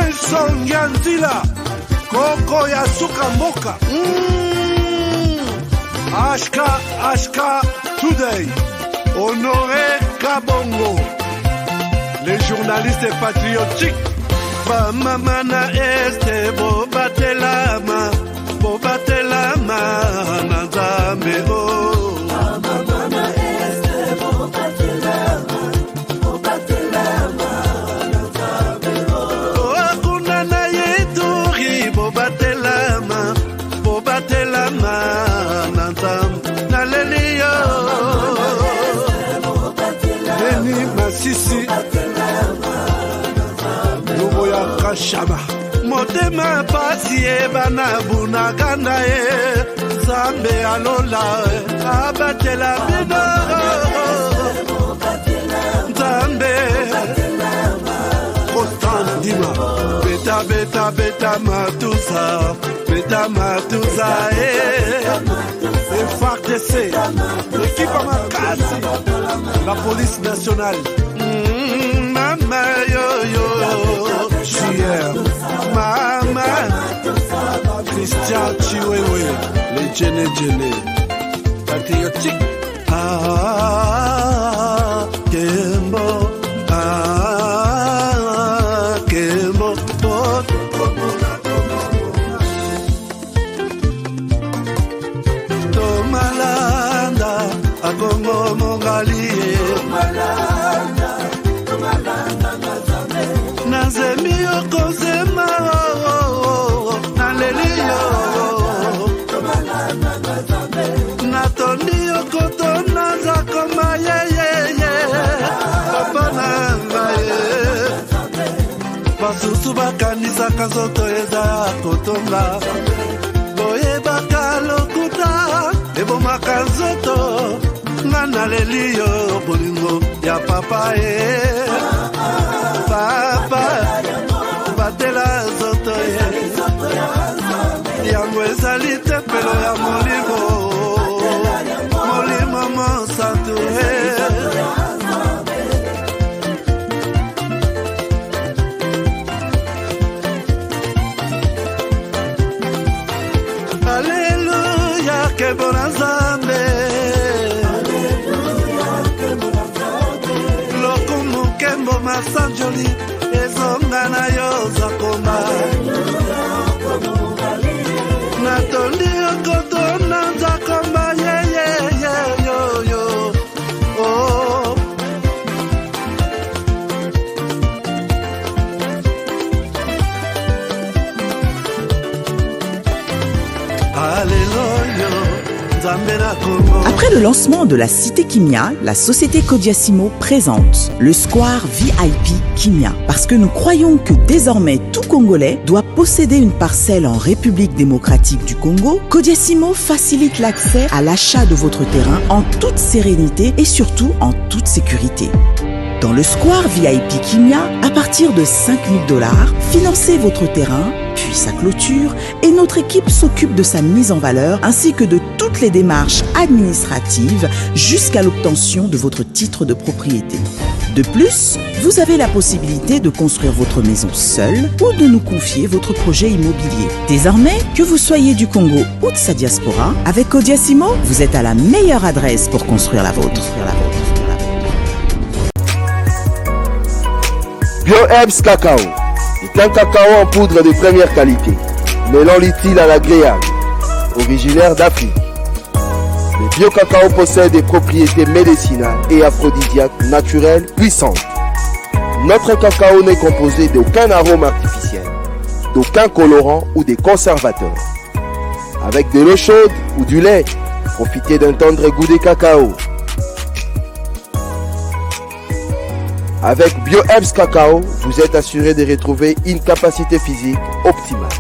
Nelson Yanzila, Koko ya suka mboka. Ashka Today, Honoré Kabongo, les journalistes patriotiques. Bamamana este bobatelama nazambe o. Bamamana este bobatelama nazambe o. Akuna na yeturi bobatelama nazambe nalelio. Neni Masisi. Kashama motema pasi bana bunaganda zambe alola abatela bino zambe Constant Dima beta matusa FARDC l'équipe à Makasi la police nationale mama yo Chier, Mama, Christian Chiwewe, les Djene, patriotique. Kembo, Kembo, Tomalanda, Agongo Mongali, Nazemi okozema nalelio natoni okotona zakoma yeyeye papa nangaye basusu bakanisaka nzoto eza kotonga boyebaka lokuta ebomaka nzoto nga nalelio bolingo ya papa Papa, batela zoto yango ezali tempelo ya molimo mosantu Alléluia, que bon Nzambe. Kembo Masanjoli ezonga na yo zakoma natondi okotona zakoma yo oh Alléluia. Après le lancement de la Cité Kimia, la société Kodiasimo présente le Square VIP Kimia. Parce que nous croyons que désormais tout Congolais doit posséder une parcelle en République démocratique du Congo, Kodiasimo facilite l'accès à l'achat de votre terrain en toute sérénité et surtout en toute sécurité. Dans le Square VIP Kimia, à partir de $5 000, financez votre terrain, puis sa clôture, et notre équipe s'occupe de sa mise en valeur ainsi que de toutes les démarches administratives jusqu'à l'obtention de votre titre de propriété. De plus, vous avez la possibilité de construire votre maison seule ou de nous confier votre projet immobilier. Désormais, que vous soyez du Congo ou de sa diaspora, avec Kodiasimo, vous êtes à la meilleure adresse pour construire la vôtre. BioHerbs Cacao est un cacao en poudre de première qualité, mêlant l'utile à l'agréable, originaire d'Afrique. Le bio-cacao possède des propriétés médicinales et aphrodisiaques naturelles puissantes. Notre cacao n'est composé d'aucun arôme artificiel, d'aucun colorant ou des conservateurs. Avec de l'eau chaude ou du lait, profitez d'un tendre goût de cacao. Avec BioHerbs Cacao, vous êtes assuré de retrouver une capacité physique optimale.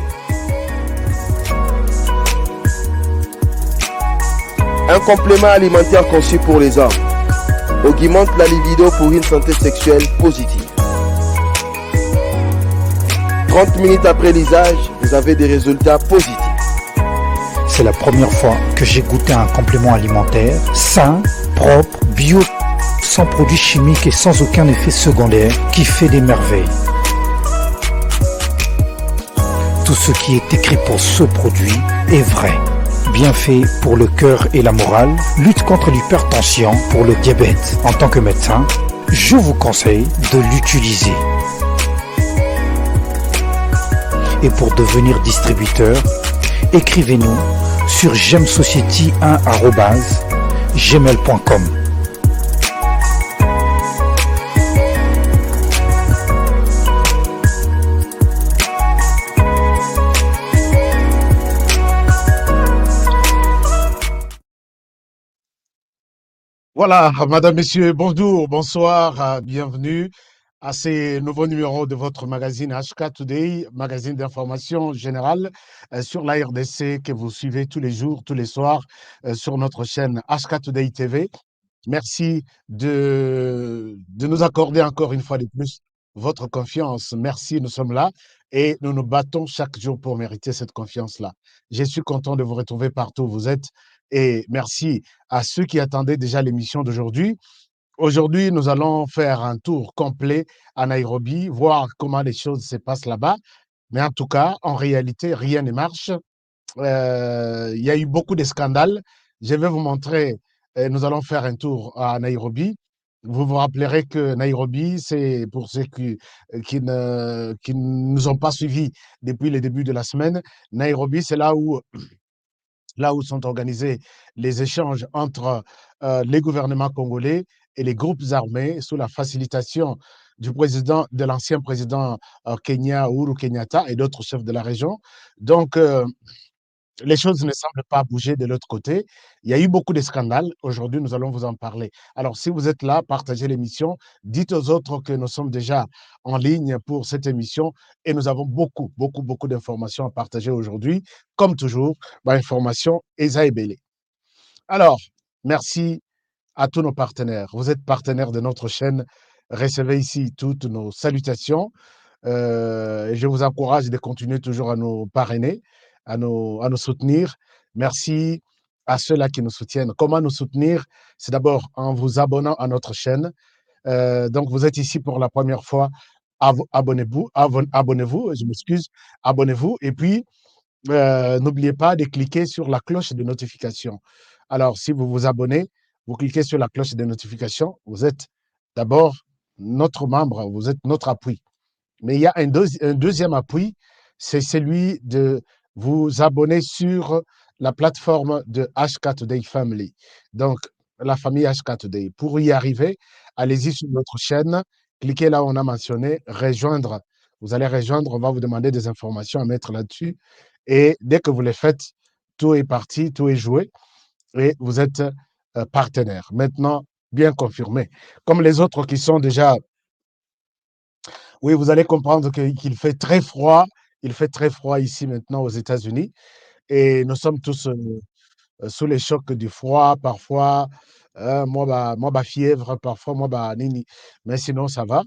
Un complément alimentaire conçu pour les hommes augmente la libido pour une santé sexuelle positive. 30 minutes après l'usage, vous avez des résultats positifs. C'est la première fois que j'ai goûté un complément alimentaire sain, propre, bio, sans produits chimiques et sans aucun effet secondaire qui fait des merveilles. ce qui est écrit pour ce produit est vrai. Bienfait pour le cœur et la morale, lutte contre l'hypertension, pour le diabète. En tant que médecin, je vous conseille de l'utiliser. Et pour devenir distributeur, écrivez-nous sur gemsociety1@gmail.com. Voilà, madame, monsieur, bonjour, bonsoir, bienvenue à ces nouveaux numéros de votre magazine HK Today, magazine d'information générale sur la RDC que vous suivez tous les jours, tous les soirs sur notre chaîne HK Today TV. Merci de nous accorder encore une fois de plus votre confiance. Merci, nous sommes là et nous nous battons chaque jour pour mériter cette confiance-là. Je suis content de vous retrouver partout où vous êtes et merci à ceux qui attendaient déjà l'émission d'aujourd'hui. Aujourd'hui, nous allons faire un tour complet à Nairobi, voir comment les choses se passent là-bas. Mais en tout cas, en réalité, rien ne marche. Il y a eu beaucoup de scandales. Je vais vous montrer, nous allons faire un tour à Nairobi. Vous vous rappellerez que Nairobi, c'est pour ceux qui ne nous ont pas suivis depuis le début de la semaine. Nairobi, c'est là où sont organisés les échanges entre les gouvernements congolais et les groupes armés sous la facilitation de l'ancien président Kenya, Uhuru Kenyatta, et d'autres chefs de la région. Donc, les choses ne semblent pas bouger de l'autre côté. Il y a eu beaucoup de scandales. Aujourd'hui, nous allons vous en parler. Alors, si vous êtes là, partagez l'émission. Dites aux autres que nous sommes déjà en ligne pour cette émission et nous avons beaucoup, beaucoup, beaucoup d'informations à partager aujourd'hui. Comme toujours, information Eza Ebele. Alors, merci à tous nos partenaires. Vous êtes partenaires de notre chaîne. Recevez ici toutes nos salutations. Et je vous encourage de continuer toujours à nous parrainer, à nous soutenir. Merci à ceux-là qui nous soutiennent. Comment nous soutenir? C'est d'abord en vous abonnant à notre chaîne. Donc, vous êtes ici pour la première fois. Abonnez-vous, je m'excuse, abonnez-vous. Et puis, n'oubliez pas de cliquer sur la cloche de notification. Alors, si vous vous abonnez, vous cliquez sur la cloche de notification, vous êtes d'abord notre membre, vous êtes notre appui. Mais il y a un deuxième appui, c'est celui de vous abonner sur la plateforme de HK Today Family. Donc, la famille HK Today. Pour y arriver, allez-y sur notre chaîne, cliquez là où on a mentionné, rejoindre. Vous allez rejoindre, on va vous demander des informations à mettre là-dessus. Et dès que vous les faites, tout est parti, tout est joué et vous êtes partenaire. Maintenant, bien confirmé. Comme les autres qui sont déjà... Oui, vous allez comprendre qu'il fait très froid. Il fait très froid ici maintenant aux États-Unis et nous sommes tous sous les chocs du froid parfois. Moi, fièvre parfois, nini. Mais sinon, ça va.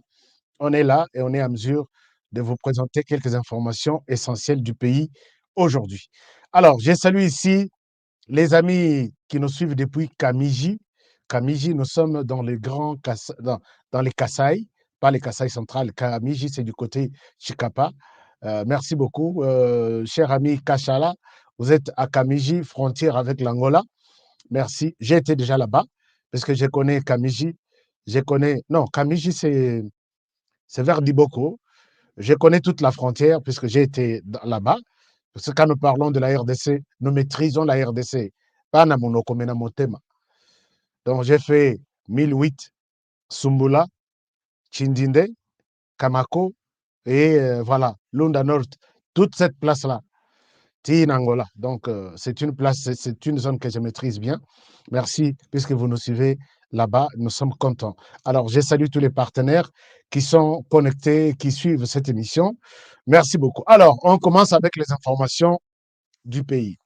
On est là et on est à mesure de vous présenter quelques informations essentielles du pays aujourd'hui. Alors, je salue ici les amis qui nous suivent depuis Kamiji. Kamiji, nous sommes dans les dans les Kasaï, pas les Kasaï centrales. Kamiji, c'est du côté Chikapa. Merci beaucoup, cher ami Kachala. Vous êtes à Kamiji, frontière avec l'Angola. Merci. J'ai été déjà là-bas parce que je connais Kamiji. Non, Kamiji, c'est vers Diboko. Je connais toute la frontière puisque j'ai été là-bas. Parce que quand nous parlons de la RDC, nous maîtrisons la RDC. Pas na monoko, mais na motema. Donc, j'ai fait 1008, Sumbula, Chindinde, Kamako et voilà, Lunda Nord. Toute cette place-là, Tine Angola. Donc, c'est une place, c'est une zone que je maîtrise bien. Merci, puisque vous nous suivez là-bas, nous sommes contents. Alors, je salue tous les partenaires qui sont connectés, qui suivent cette émission. Merci beaucoup. Alors, on commence avec les informations du pays.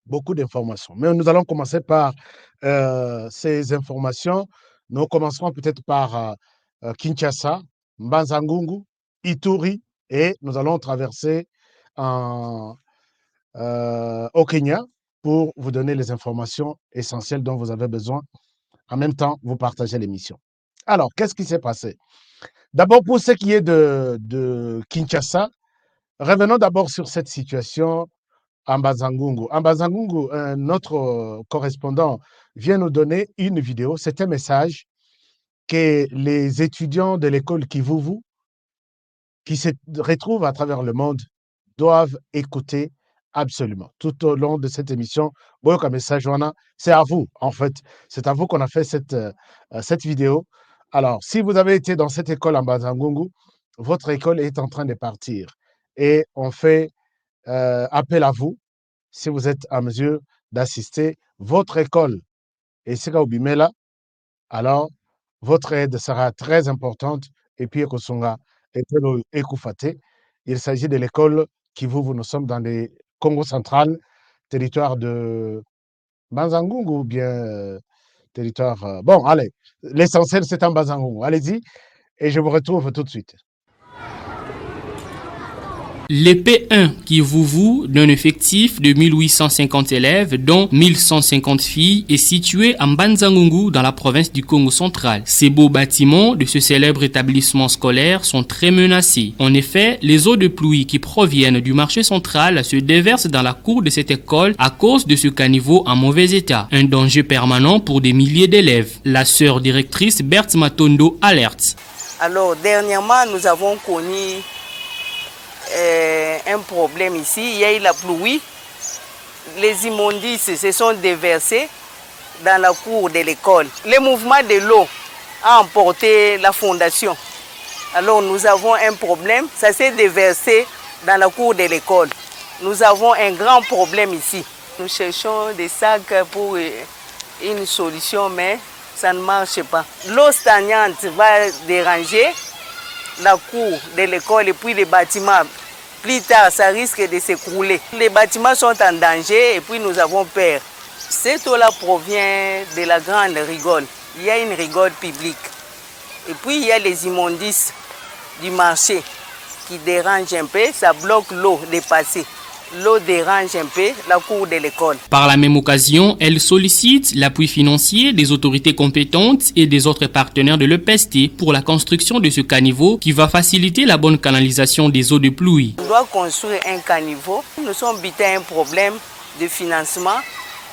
Beaucoup d'informations. Mais nous allons commencer par ces informations. Nous commencerons peut-être par Kinshasa, Mbanzangungu, Ituri, et nous allons traverser au Kenya pour vous donner les informations essentielles dont vous avez besoin. En même temps, vous partagez l'émission. Alors, qu'est-ce qui s'est passé? D'abord, pour ce qui est de Kinshasa, Revenons d'abord sur cette situation à Mbazangungu. À Mbazangungu, notre correspondant vient nous donner une vidéo. C'est un message que les étudiants de l'école Kivuvu, qui se retrouvent à travers le monde, doivent écouter absolument. Tout au long de cette émission, Boyoka Message Wana, c'est à vous, en fait. C'est à vous qu'on a fait cette vidéo. Alors, si vous avez été dans cette école en Mbazangungu, votre école est en train de partir. Et on fait appel à vous, si vous êtes en mesure d'assister votre école. Et c'est Bimela, alors votre aide sera très importante. Et puis, Ekosonga, Ekoufate, il s'agit de l'école Kivuvu. Nous sommes dans le Congo central, territoire de Banzangungu ou bien territoire. Bon, allez, l'essentiel c'est en Banzangungu. Allez-y, et je vous retrouve tout de suite. Les P1 Kivuvu, d'un effectif de 1850 élèves, dont 1150 filles, est situé en Banzangungu, dans la province du Congo central. Ces beaux bâtiments de ce célèbre établissement scolaire sont très menacés. En effet, les eaux de pluie qui proviennent du marché central se déversent dans la cour de cette école à cause de ce caniveau en mauvais état. Un danger permanent pour des milliers d'élèves. La sœur directrice Berthe Matondo alerte. Alors, dernièrement, nous avons connu un problème ici. Il y a eu la pluie. Les immondices se sont déversés dans la cour de l'école. Le mouvement de l'eau a emporté la fondation. Alors nous avons un problème. Ça s'est déversé dans la cour de l'école. Nous avons un grand problème ici. Nous cherchons des sacs pour une solution, mais ça ne marche pas. L'eau stagnante va déranger la cour de l'école et puis les bâtiments. Plus tard, ça risque de s'écrouler. Les bâtiments sont en danger et puis nous avons peur. Cette eau-là provient de la grande rigole. Il y a une rigole publique. Et puis il y a les immondices du marché qui dérangent un peu. Ça bloque l'eau de passer. L'eau dérange un peu la cour de l'école. Par la même occasion, elle sollicite l'appui financier des autorités compétentes et des autres partenaires de l'EPST pour la construction de ce caniveau qui va faciliter la bonne canalisation des eaux de pluie. On doit construire un caniveau. Nous sommes butés à un problème de financement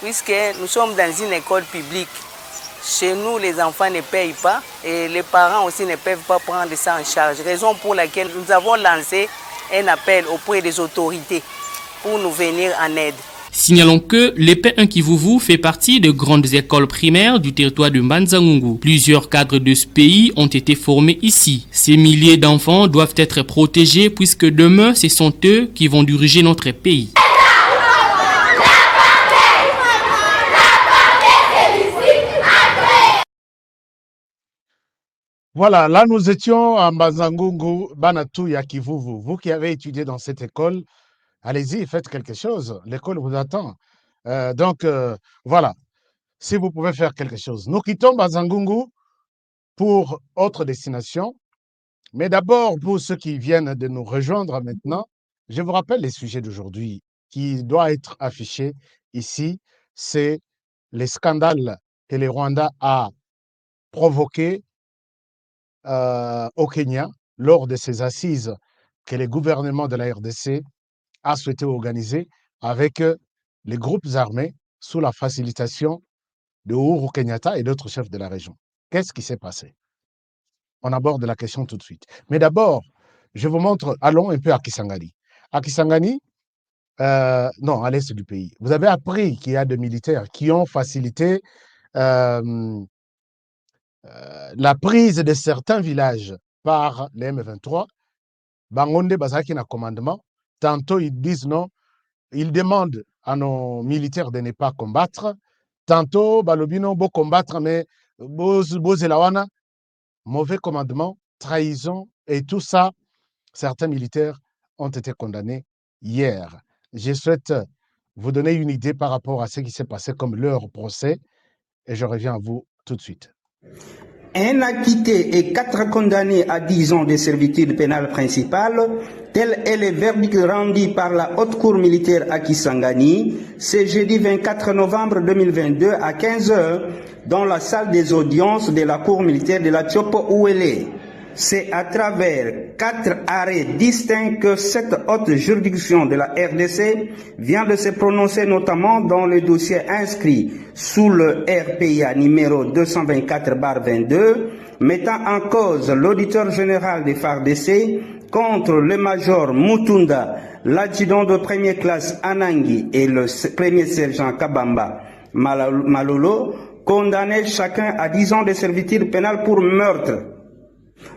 puisque nous sommes dans une école publique. Chez nous, les enfants ne payent pas et les parents aussi ne peuvent pas prendre ça en charge. Raison pour laquelle nous avons lancé un appel auprès des autorités pour nous venir en aide. Signalons que l'EP1 Kivuvu fait partie de grandes écoles primaires du territoire de Banzangungu. Plusieurs cadres de ce pays ont été formés ici. Ces milliers d'enfants doivent être protégés puisque demain, ce sont eux qui vont diriger notre pays. Voilà, là nous étions à Banzangungu, Banatu ya Kivuvu. Vous qui avez étudié dans cette école, allez-y, faites quelque chose. L'école vous attend. Donc, voilà, si vous pouvez faire quelque chose. Nous quittons Banzangungu pour autre destination. Mais d'abord, pour ceux qui viennent de nous rejoindre maintenant, je vous rappelle les sujets d'aujourd'hui qui doivent être affichés ici. C'est les scandales que le Rwanda a provoqués au Kenya lors de ces assises que le gouvernement de la RDC a souhaité organiser avec les groupes armés sous la facilitation de Uhuru Kenyatta et d'autres chefs de la région. Qu'est-ce qui s'est passé? On aborde la question tout de suite. Mais d'abord, je vous montre, allons un peu à Kisangani. À Kisangani, non, à l'est du pays, vous avez appris qu'il y a des militaires qui ont facilité la prise de certains villages par les M23. Bangonde Bazaki na commandement. Tantôt, ils disent non, ils demandent à nos militaires de ne pas combattre. Tantôt, Balobino, beau combattre, mais Bozelawana, mauvais commandement, trahison, et tout ça, certains militaires ont été condamnés hier. Je souhaite vous donner une idée par rapport à ce qui s'est passé comme leur procès, et je reviens à vous tout de suite. Un acquitté et 4 condamnés à 10 ans de servitude pénale principale, tel est le verdict rendu par la Haute Cour militaire à Kisangani, ce jeudi 24 novembre 2022 à 15h, dans la salle des audiences de la Cour militaire de la Tchopo Ouélé. C'est à travers 4 arrêts distincts que cette haute juridiction de la RDC vient de se prononcer, notamment dans le dossier inscrit sous le RPA numéro 224/22, mettant en cause l'auditeur général des FARDC contre le major Mutunda, l'adjudant de première classe Anangi et le premier sergent Kabamba Malolo, condamnés chacun à 10 ans de servitude pénale pour meurtre.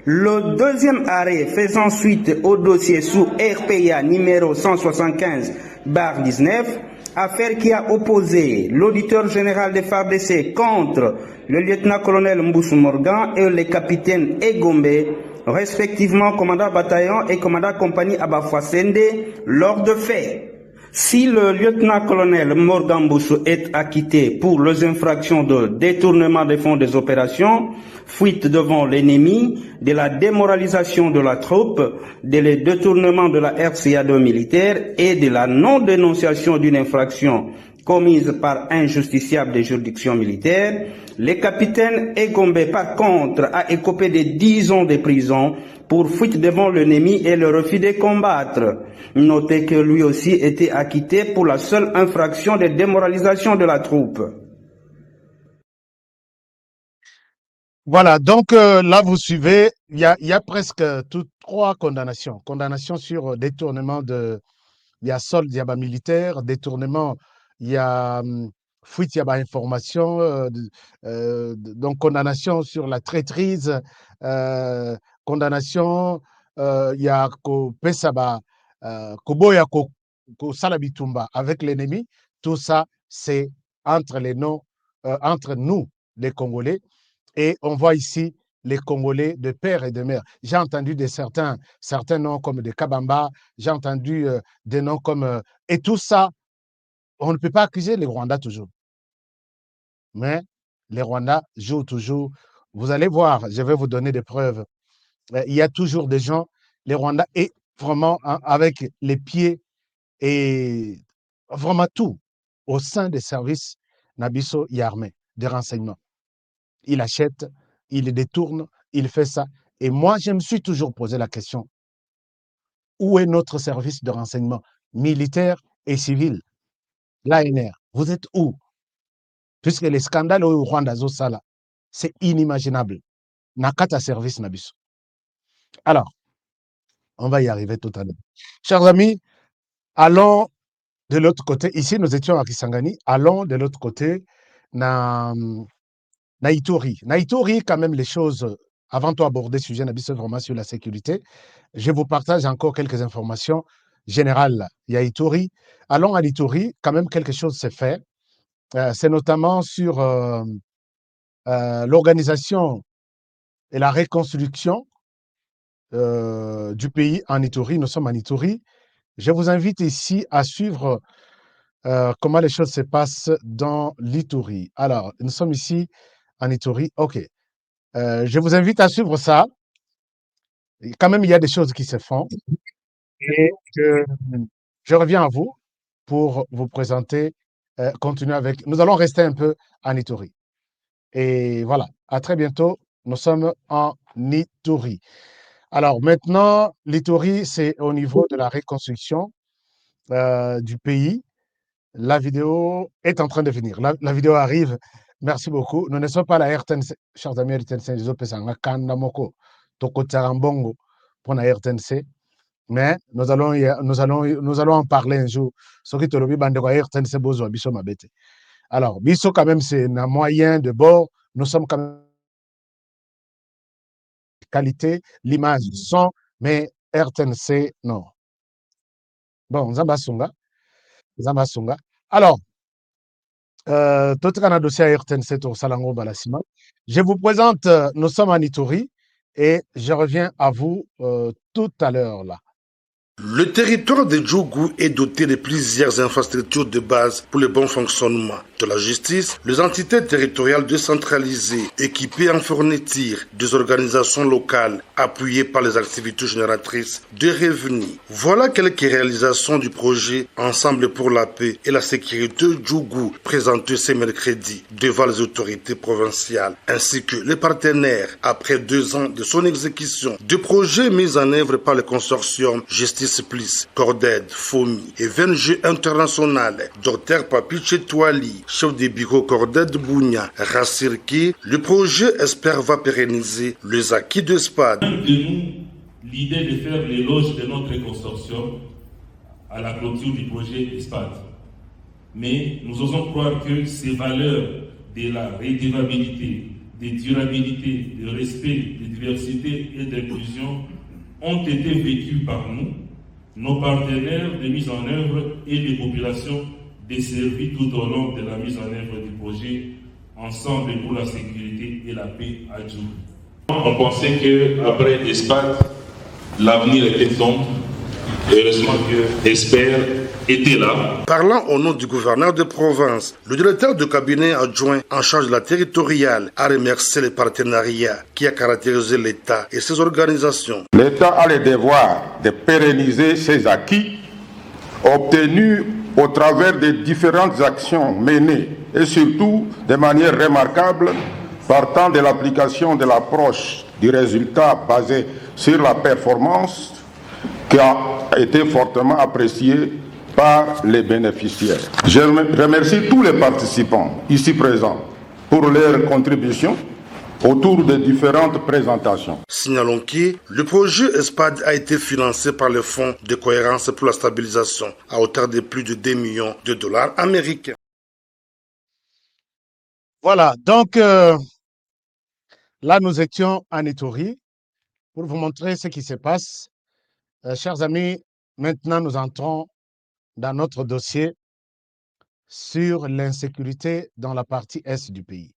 Le deuxième arrêt faisant suite au dossier sous RPA numéro 175/19, affaire qui a opposé l'auditeur général des FARDC contre le lieutenant-colonel Mboussou Morgan et le capitaine Egombe, respectivement commandant bataillon et commandant compagnie à Bafouassende, lors de faits. Si le lieutenant-colonel Morgan Mboussou est acquitté pour les infractions de détournement des fonds des opérations, fuite devant l'ennemi, de la démoralisation de la troupe, de le détournement de la RCA2 militaire et de la non-dénonciation d'une infraction commise par un justiciable de juridiction militaire, le capitaine Egombe, par contre, a écopé de 10 ans de prison pour fuite devant l'ennemi et le refus de combattre. Notez que lui aussi était acquitté pour la seule infraction de démoralisation de la troupe. Voilà, donc là, vous suivez, il y a presque toutes 3 condamnations. Condamnation sur détournement de, il y a solde, il y a militaire, détournement, il y a fuite, il y a information, donc condamnation sur la traîtrise, condamnation, il y a Pesaba, Koboya, Salabitumba avec l'ennemi. Tout ça, c'est entre entre nous, les Congolais. Et on voit ici les Congolais de père et de mère. J'ai entendu certains noms comme des Kabamba, j'ai entendu des noms comme... et tout ça, on ne peut pas accuser les Rwandais toujours. Mais les Rwandais jouent toujours. Vous allez voir, je vais vous donner des preuves. Il y a toujours des gens, les Rwandais, et vraiment avec les pieds et vraiment tout au sein des services Nabiso Yarmé, des renseignements. Il achète, il détourne, il fait ça. Et moi, je me suis toujours posé la question, où est notre service de renseignement militaire et civil, l'ANR? Vous êtes où? Puisque les scandales au Rwanda, c'est inimaginable. Nakata service Nabiso. Alors, on va y arriver tout à l'heure. Chers amis, allons de l'autre côté. Ici, nous étions à Kisangani. Allons de l'autre côté, na Ituri. Na Ituri, quand même, les choses, avant d'aborder le sujet, vraiment sur la sécurité, je vous partage encore quelques informations générales. Il y a Ituri. Allons à Ituri, quand même, quelque chose s'est fait. C'est notamment sur l'organisation et la reconstruction du pays en Ituri. Nous sommes en Ituri. Je vous invite ici à suivre comment les choses se passent dans l'Ituri. Alors, nous sommes ici en Ituri. OK. Je vous invite à suivre ça. Et quand même, il y a des choses qui se font. Et je reviens à vous pour vous présenter, continuer avec... Nous allons rester un peu en Ituri. Et voilà, à très bientôt. Nous sommes en Ituri. Alors maintenant, l'Ituri, c'est au niveau de la reconstruction du pays. La vidéo est en train de venir. La vidéo arrive. Merci beaucoup. Nous ne sommes pas la RTNC. Chers amis RTNC, je peux s'en Kandamoko, Tokotarambongo pour la RTNC. Mais nous allons en parler un jour. Ce qui te le dit, RTNC Bozo, Bisso Mabete. Alors, Bisso, quand même, c'est un moyen de bord. Nous sommes quand même qualité, l'image, le son, mais RTNC, non. Bon, Zamba Sunga. Alors, dossier RTNC au Salango Balassima. Je vous présente, nous sommes en Ituri et je reviens à vous tout à l'heure là. Le territoire de Djougou est doté de plusieurs infrastructures de base pour le bon fonctionnement de la justice, les entités territoriales décentralisées équipées en fournitures, des organisations locales appuyées par les activités génératrices de revenus. Voilà quelques réalisations du projet Ensemble pour la paix et la sécurité Djougou présenté ce mercredi devant les autorités provinciales ainsi que les partenaires après 2 ans de son exécution. Deux projets mis en œuvre par le consortium Justice Plus, Corded, FOMI et VNG International. Dr Papi Chetouali, chef de bureau Corded Bounia, rassure que le projet espère va pérenniser les acquis de SPAD. De nous, l'idée de faire l'éloge de notre consortium à la clôture du projet SPAD. Mais nous osons croire que ces valeurs de la redevabilité, de durabilité, de respect, de diversité et d'inclusion ont été vécues par nous, nos partenaires de mise en œuvre et les populations desservies tout au long de la mise en œuvre du projet Ensemble pour la sécurité et la paix à Djougou. On pensait qu'après l'ESPAD, l'avenir était sombre. Heureusement que l'ESPER était là. Parlant au nom du gouverneur de province, le directeur de cabinet adjoint en charge de la territoriale a remercié les partenariats qui a caractérisé l'État et ses organisations. L'État a le devoir de pérenniser ses acquis obtenus au travers des différentes actions menées et surtout de manière remarquable partant de l'application de l'approche du résultat basé sur la performance qui a été fortement appréciée par les bénéficiaires. Je remercie tous les participants ici présents pour leur contribution autour des différentes présentations. Signalons que le projet ESPAD a été financé par le Fonds de cohérence pour la stabilisation à hauteur de plus de 2 millions de dollars américains. Voilà, donc là nous étions en Ituri pour vous montrer ce qui se passe. Chers amis, maintenant nous entrons dans notre dossier sur l'insécurité dans la partie est du pays.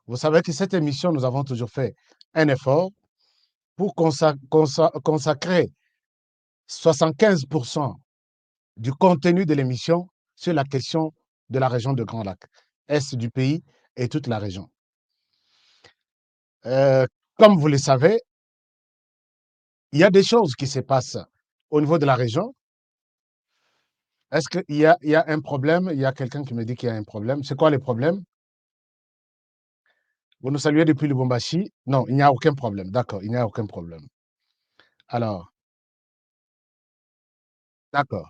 Vous savez que cette émission, nous avons toujours fait un effort pour consacrer 75% du contenu de l'émission sur la question de la région de Grand Lac, est du pays et toute la région. Comme vous le savez, il y a des choses qui se passent au niveau de la région. Est-ce qu'il y a un problème? Il y a quelqu'un qui me dit qu'il y a un problème. C'est quoi le problème? Vous nous saluez depuis Lubumbashi? Non, il n'y a aucun problème. D'accord, il n'y a aucun problème. Alors, d'accord.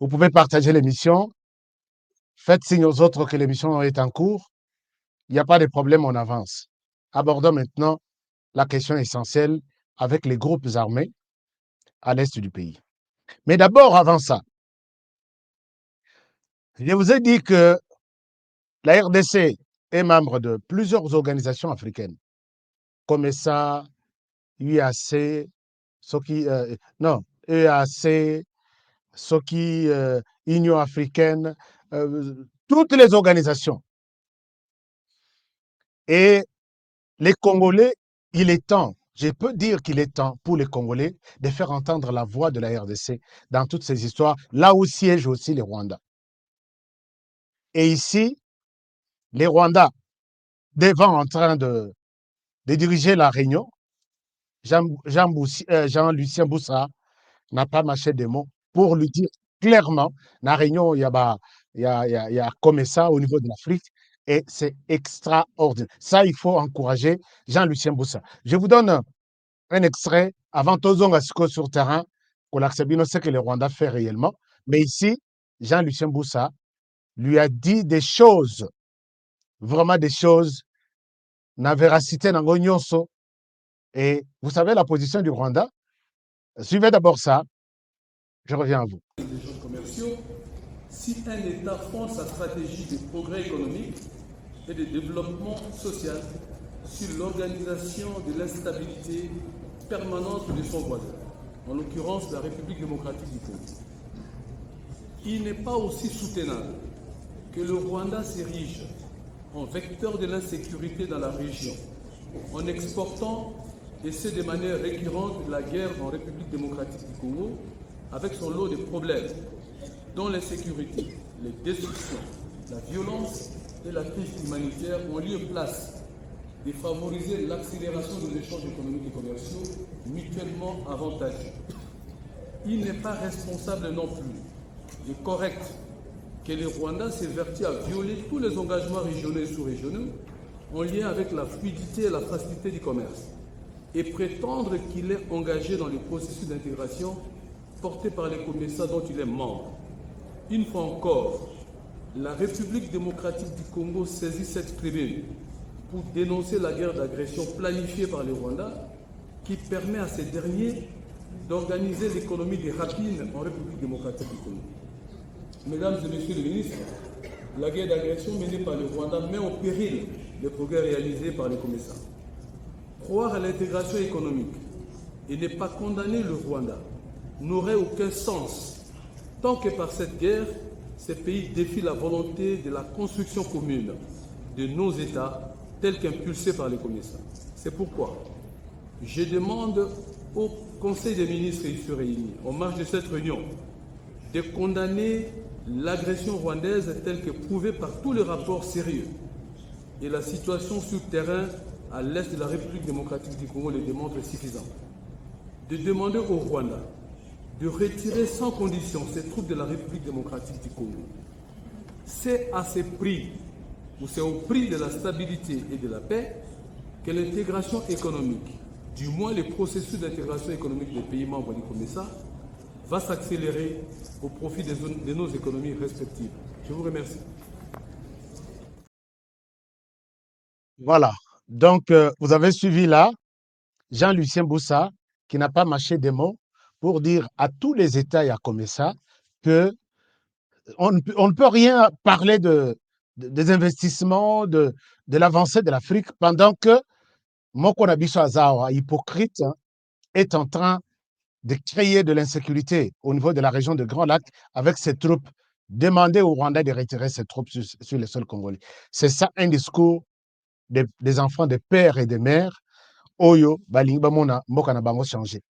Vous pouvez partager l'émission. Faites signe aux autres que l'émission est en cours. Il n'y a pas de problème, on avance. Abordons maintenant la question essentielle avec les groupes armés à l'est du pays. Mais d'abord, avant ça, je vous ai dit que la RDC est membre de plusieurs organisations africaines, comme ESA, UAC, EAC, Union africaine, toutes les organisations. Et les Congolais, il est temps, je peux dire qu'il est temps pour les Congolais de faire entendre la voix de la RDC dans toutes ces histoires, là où siègent aussi les Rwandais. Et ici, les Rwandais, devant en train de diriger la réunion, Jean-Lucien Boussa n'a pas mâché des mots pour lui dire clairement, la réunion, il y a comme ça au niveau de l'Afrique, et c'est extraordinaire. Ça, il faut encourager Jean-Lucien Boussa. Je vous donne un extrait avant Tozongasiko sur terrain, pour l'accepter, ce que le Rwanda fait réellement. Mais ici, Jean-Lucien Boussa lui a dit des choses, vraiment des choses, na véracité na nyonso. Et vous savez la position du Rwanda. Suivez d'abord ça. Je reviens à vous. Les échanges commerciaux, si un État fonde sa stratégie de progrès économique et de développement social sur l'organisation de l'instabilité permanente de son voisin, en l'occurrence la République démocratique du Congo, il n'est pas aussi soutenable que le Rwanda s'érige en vecteur de l'insécurité dans la région, en exportant, et c'est de manière récurrente, la guerre en République démocratique du Congo, avec son lot de problèmes, dont l'insécurité, les destructions, la violence et la crise humanitaire, ont lieu place de favoriser l'accélération des échanges économiques et commerciaux mutuellement avantageux. Il n'est pas responsable non plus et correct que le Rwanda s'évertue à violer tous les engagements régionaux et sous-régionaux en lien avec la fluidité et la facilité du commerce et prétendre qu'il est engagé dans le processus d'intégration porté par les COMESA dont il est membre. Une fois encore, la République démocratique du Congo saisit cette tribune pour dénoncer la guerre d'agression planifiée par le Rwanda qui permet à ces derniers d'organiser l'économie des rapines en République démocratique du Congo. Mesdames et Messieurs les ministres, la guerre d'agression menée par le Rwanda met en péril les progrès réalisés par les COMESA. Croire à l'intégration économique et ne pas condamner le Rwanda n'aurait aucun sens tant que par cette guerre, ces pays défient la volonté de la construction commune de nos États tels qu'impulsés par les COMESA. C'est pourquoi je demande au Conseil des ministres ici réunis, en marge de cette réunion, de condamner l'agression rwandaise telle que prouvée par tous les rapports sérieux. Et la situation sur terrain à l'est de la République démocratique du Congo le démontre suffisant. De demander au Rwanda de retirer sans condition ses troupes de la République démocratique du Congo. C'est à ce prix, ou c'est au prix de la stabilité et de la paix, que l'intégration économique, du moins le processus d'intégration économique des pays membres du COMESA, va s'accélérer au profit de nos économies respectives. Je vous remercie. Voilà. Donc, vous avez suivi là Jean-Lucien Boussa, qui n'a pas mâché des mots, pour dire à tous les États et à COMESA que on ne peut rien parler des investissements, de l'avancée de l'Afrique, pendant que Moko Nabiso Azawa, hypocrite, est en train de créer de l'insécurité au niveau de la région de Grand Lac avec ses troupes. Demandez au Rwanda de retirer ses troupes sur le sol congolais. C'est ça un discours des enfants des pères et des mères. Oyo, Balingba Mona, Mboka na bango changé.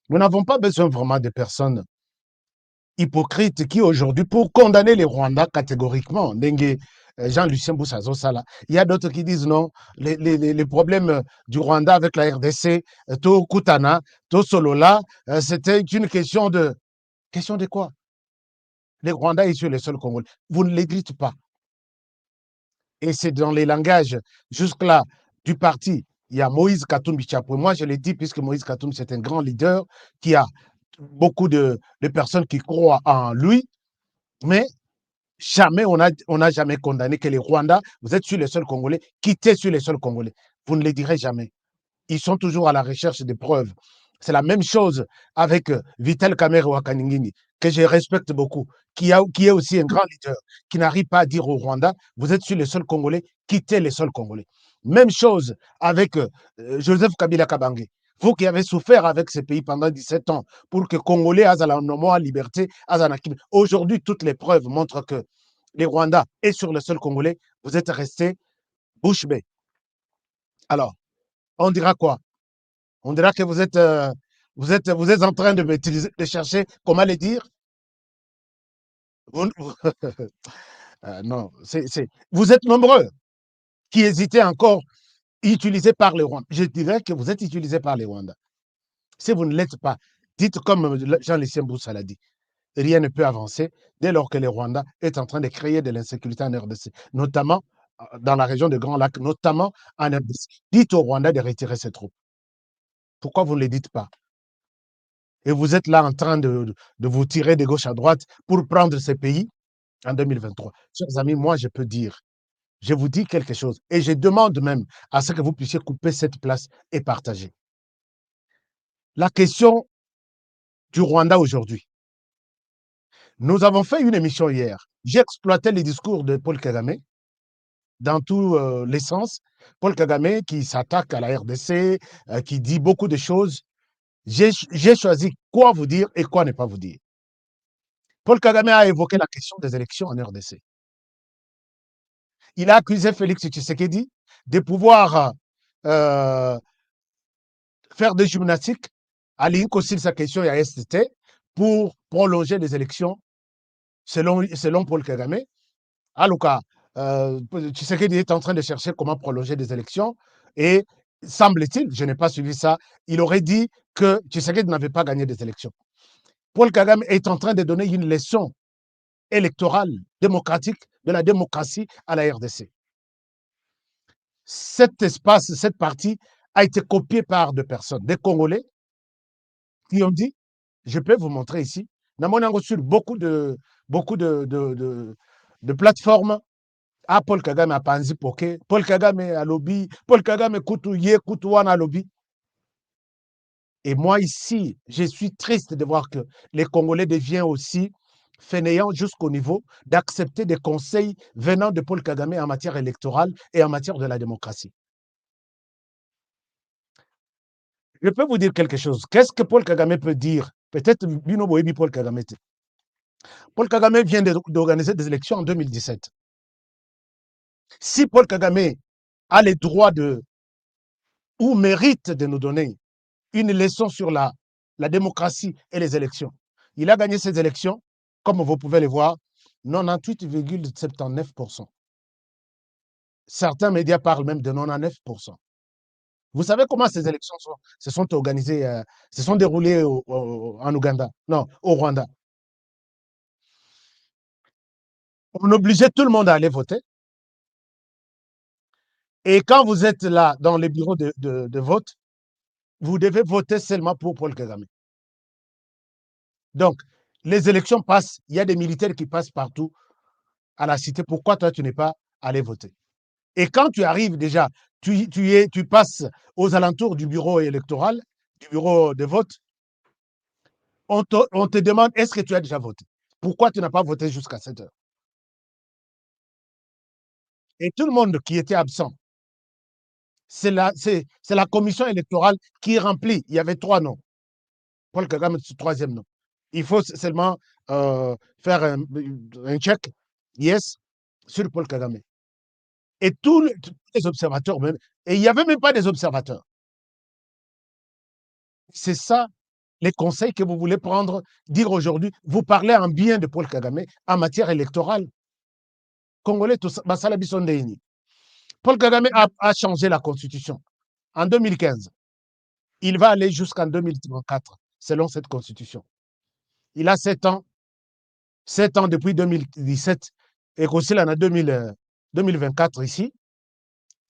Nous n'avons pas besoin vraiment de personnes hypocrites qui aujourd'hui, pour condamner les Rwandais catégoriquement, Jean-Lucien Boussazo Sala, il y a d'autres qui disent non, les problèmes du Rwanda avec la RDC, To Kutana, To Solola, c'était une question de... Question de quoi? Les Rwandais sont les seuls Congolais. Vous ne les dites pas. Et c'est dans les langages, jusque-là, du parti. Il y a Moïse Katumbi Bichapo. Moi, je l'ai dit, puisque Moïse Katumbi, c'est un grand leader qui a beaucoup de personnes qui croient en lui, mais jamais, on n'a jamais condamné que les Rwandais, vous êtes sur les seuls Congolais, quittez sur les seuls Congolais. Vous ne les direz jamais. Ils sont toujours à la recherche des preuves. C'est la même chose avec Vital Kamerhe Wakaningini, que je respecte beaucoup, qui est aussi un grand leader, qui n'arrive pas à dire au Rwanda, vous êtes sur les seuls Congolais, quittez les seuls Congolais. Même chose avec Joseph Kabila Kabange. Vous qui avez souffert avec ces pays pendant 17 ans pour que Congolais aient la liberté, aujourd'hui, toutes les preuves montrent que les Rwandais et sur le sol congolais, vous êtes restés bouche bée. Alors, on dira quoi? On dira que vous êtes en train de m'utiliser, de chercher comment le dire. Non, vous êtes nombreux qui hésitez encore, utilisés par les Rwandais. Je dirais que vous êtes utilisés par les Rwandais. Si vous ne l'êtes pas, dites comme Jean-Lucien Boussa l'a dit. Rien ne peut avancer dès lors que les Rwandais est en train de créer de l'insécurité en RDC, notamment dans la région de Grand Lac, notamment en RDC. Dites aux Rwandais de retirer ses troupes. Pourquoi vous ne le dites pas? Et vous êtes là en train de vous tirer de gauche à droite pour prendre ces pays en 2023. Chers amis, moi, je peux dire, je vous dis quelque chose, et je demande même à ce que vous puissiez couper cette place et partager. La question du Rwanda aujourd'hui. Nous avons fait une émission hier. J'ai exploité les discours de Paul Kagame dans tous les sens. Paul Kagame qui s'attaque à la RDC, qui dit beaucoup de choses. J'ai choisi quoi vous dire et quoi ne pas vous dire. Paul Kagame a évoqué la question des élections en RDC. Il a accusé Félix Tshisekedi de pouvoir faire des gymnastiques. Aline aussi sa question à STT pour prolonger les élections selon Paul Kagame. Aluka, Tshisekedi est en train de chercher comment prolonger les élections et semble-t-il, je n'ai pas suivi ça, il aurait dit que Tshisekedi n'avait pas gagné des élections. Paul Kagame est en train de donner une leçon électorale, démocratique, de la démocratie à la RDC. Cet espace, cette partie a été copiée par deux personnes, des Congolais, qui ont dit, je peux vous montrer ici, Namonango sur beaucoup de plateformes, Paul Kagame a panzi poke, Paul Kagame a lobby, Paul Kagame kutu ye kutu wana lobby. Et moi ici, je suis triste de voir que les Congolais deviennent aussi fainéants jusqu'au niveau d'accepter des conseils venant de Paul Kagame en matière électorale et en matière de la démocratie. Je peux vous dire quelque chose. Qu'est-ce que Paul Kagame peut dire? Peut-être Bino Boyebi Paul Kagame. Paul Kagame vient d'organiser des élections en 2017. Si Paul Kagame a les droits ou mérite de nous donner une leçon sur la démocratie et les élections, il a gagné ces élections, comme vous pouvez le voir, 98,79%. Certains médias parlent même de 99%. Vous savez comment ces élections se sont organisées, se sont déroulées en Ouganda? Non, au Rwanda. On obligeait tout le monde à aller voter. Et quand vous êtes là, dans les bureaux de vote, vous devez voter seulement pour Paul Kagame. Donc, les élections passent, il y a des militaires qui passent partout à la cité. Pourquoi toi, tu n'es pas allé voter? Et quand tu arrives déjà, tu passes aux alentours du bureau électoral, du bureau de vote, on te demande, est-ce que tu as déjà voté? Pourquoi tu n'as pas voté jusqu'à 7 heures? Et tout le monde qui était absent, c'est la commission électorale qui remplit. Il y avait 3 noms. Paul Kagame, c'est le 3e nom. Il faut seulement faire un check, yes, sur Paul Kagame. Et tous les observateurs, même, et il n'y avait même pas des observateurs. C'est ça les conseils que vous voulez prendre, dire aujourd'hui, vous parlez en bien de Paul Kagame en matière électorale. Congolais, tout ça, Paul Kagame a changé la constitution en 2015. Il va aller jusqu'en 2034, selon cette constitution. Il a 7 ans depuis 2017, et aussi là, en 2024 ici.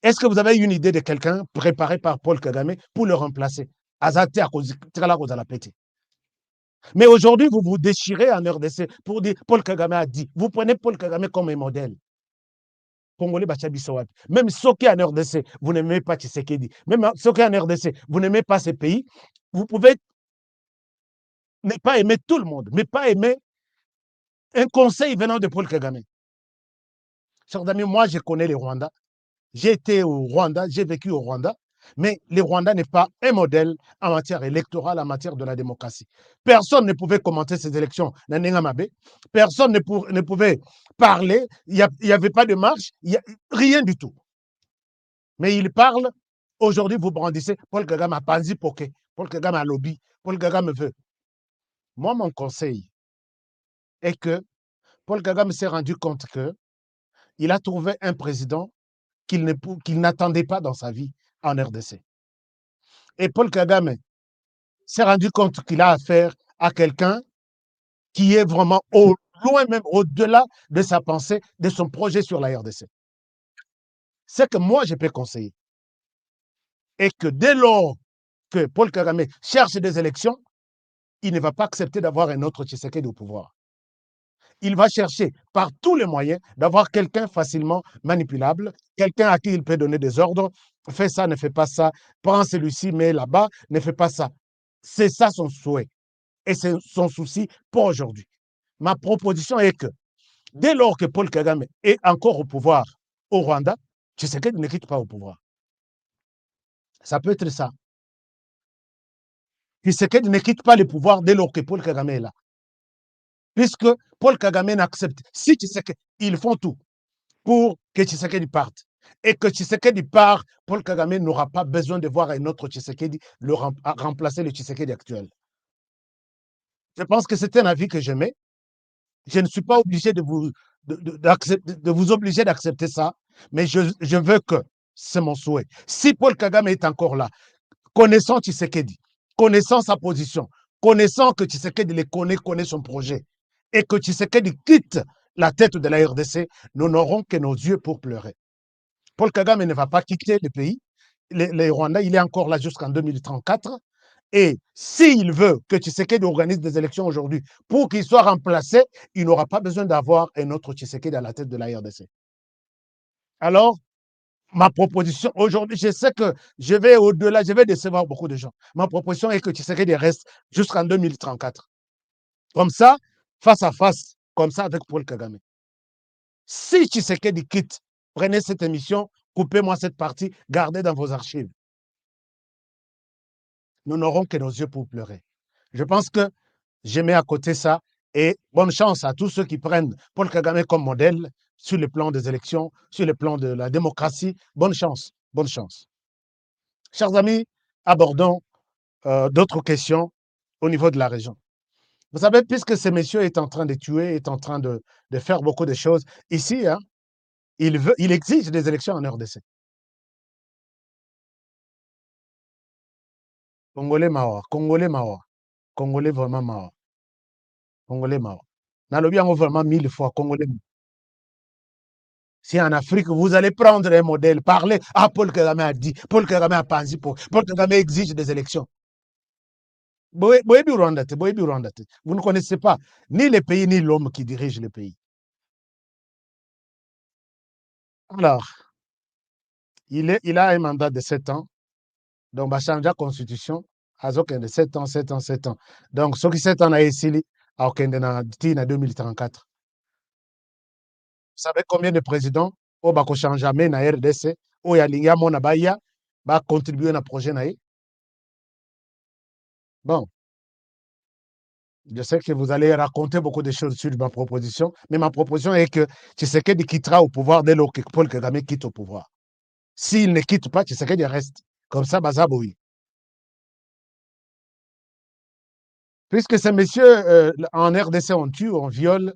Est-ce que vous avez une idée de quelqu'un préparé par Paul Kagame pour le remplacer? Azate à cause de la pété. Mais aujourd'hui, vous vous déchirez en RDC pour dire Paul Kagame a dit. Vous prenez Paul Kagame comme un modèle. Congolais Bachabisawat. Même ceux qui en RDC, vous n'aimez pas Tshisekedi. Même ceux qui en RDC, vous n'aimez pas ces pays. Vous pouvez ne pas aimer tout le monde, mais pas aimer un conseil venant de Paul Kagame. Chers amis, moi, je connais les Rwandais. J'ai été au Rwanda, j'ai vécu au Rwanda. Mais le Rwanda n'est pas un modèle en matière électorale, en matière de la démocratie. Personne ne pouvait commenter ces élections. Personne ne pouvait parler. Il n'y avait pas de marche, rien du tout. Mais il parle. Aujourd'hui, vous brandissez Paul Kagame a panzi poké, Paul Kagame a lobby, Paul Kagame veut. Moi, mon conseil est que Paul Kagame s'est rendu compte qu'il a trouvé un président qu'il n'attendait pas dans sa vie en RDC. Et Paul Kagame s'est rendu compte qu'il a affaire à quelqu'un qui est vraiment loin, même au-delà de sa pensée, de son projet sur la RDC. C'est que moi, je peux conseiller. Et que dès lors que Paul Kagame cherche des élections, il ne va pas accepter d'avoir un autre Tshisekedi au pouvoir. Il va chercher par tous les moyens d'avoir quelqu'un facilement manipulable, quelqu'un à qui il peut donner des ordres. Fais ça, ne fais pas ça. Prends celui-ci, mets là-bas, ne fais pas ça. C'est ça son souhait. Et c'est son souci pour aujourd'hui. Ma proposition est que dès lors que Paul Kagame est encore au pouvoir au Rwanda, Tshisekedi ne quitte pas au pouvoir. Ça peut être ça. Tshisekedi ne quitte pas le pouvoir dès lors que Paul Kagame est là. Puisque Paul Kagame n'accepte. Si Tshisekedi, ils font tout pour que Tshisekedi parte. Et que Tshisekedi part, Paul Kagame n'aura pas besoin de voir un autre Tshisekedi remplacer le Tshisekedi actuel. Je pense que c'est un avis que j'aimais. Je ne suis pas obligé de vous obliger d'accepter ça, mais je veux que, c'est mon souhait. Si Paul Kagame est encore là, connaissant Tshisekedi, connaissant sa position, connaissant que Tshisekedi les connaît son projet, et que Tshisekedi quitte la tête de la RDC, nous n'aurons que nos yeux pour pleurer. Paul Kagame ne va pas quitter le pays. Le Rwanda, il est encore là jusqu'en 2034. Et s'il veut que Tshisekedi organise des élections aujourd'hui pour qu'il soit remplacé, il n'aura pas besoin d'avoir un autre Tshisekedi à la tête de la RDC. Alors, ma proposition aujourd'hui, je sais que je vais au-delà, je vais décevoir beaucoup de gens. Ma proposition est que Tshisekedi reste jusqu'en 2034. Comme ça, face à face, comme ça avec Paul Kagame. Si Tshisekedi quitte, prenez cette émission, coupez-moi cette partie, gardez dans vos archives. Nous n'aurons que nos yeux pour pleurer. Je pense que je mets à côté ça et bonne chance à tous ceux qui prennent Paul Kagame comme modèle sur le plan des élections, sur le plan de la démocratie. Bonne chance, bonne chance. Chers amis, abordons d'autres questions au niveau de la région. Vous savez, puisque ce monsieur est en train de tuer, est en train de faire beaucoup de choses, ici, hein, il exige des élections en RDC. Congolais Mawa, Congolais Mawa, Congolais vraiment Mawa, Congolais Mawa. Nalobi yango vraiment 1000 fois, Congolais. Si en Afrique, vous allez prendre un modèle, parler, ah, Paul Kagame a dit, Paul Kagame a pensé, Paul Kagame exige des élections. Vous ne connaissez pas ni les pays, ni l'homme qui dirige le pays. Alors, il a un mandat de 7 ans, donc va changer la constitution, de 7 ans, 7 ans, 7 ans. Donc, ceux qui 7 ans, a 2034. Vous savez combien de présidents au bako change jamais na RDC au ya linga mona baya va contribuer na projet na. Bon, je sais que vous allez raconter beaucoup de choses sur ma proposition, mais ma proposition est que Tshisekedi quittera au pouvoir dès lors que Paul Kagame quitte au pouvoir. S'il ne quitte pas, Tshisekedi reste. Comme ça, Bazaboui. Puisque ces messieurs en RDC on tue, on viole,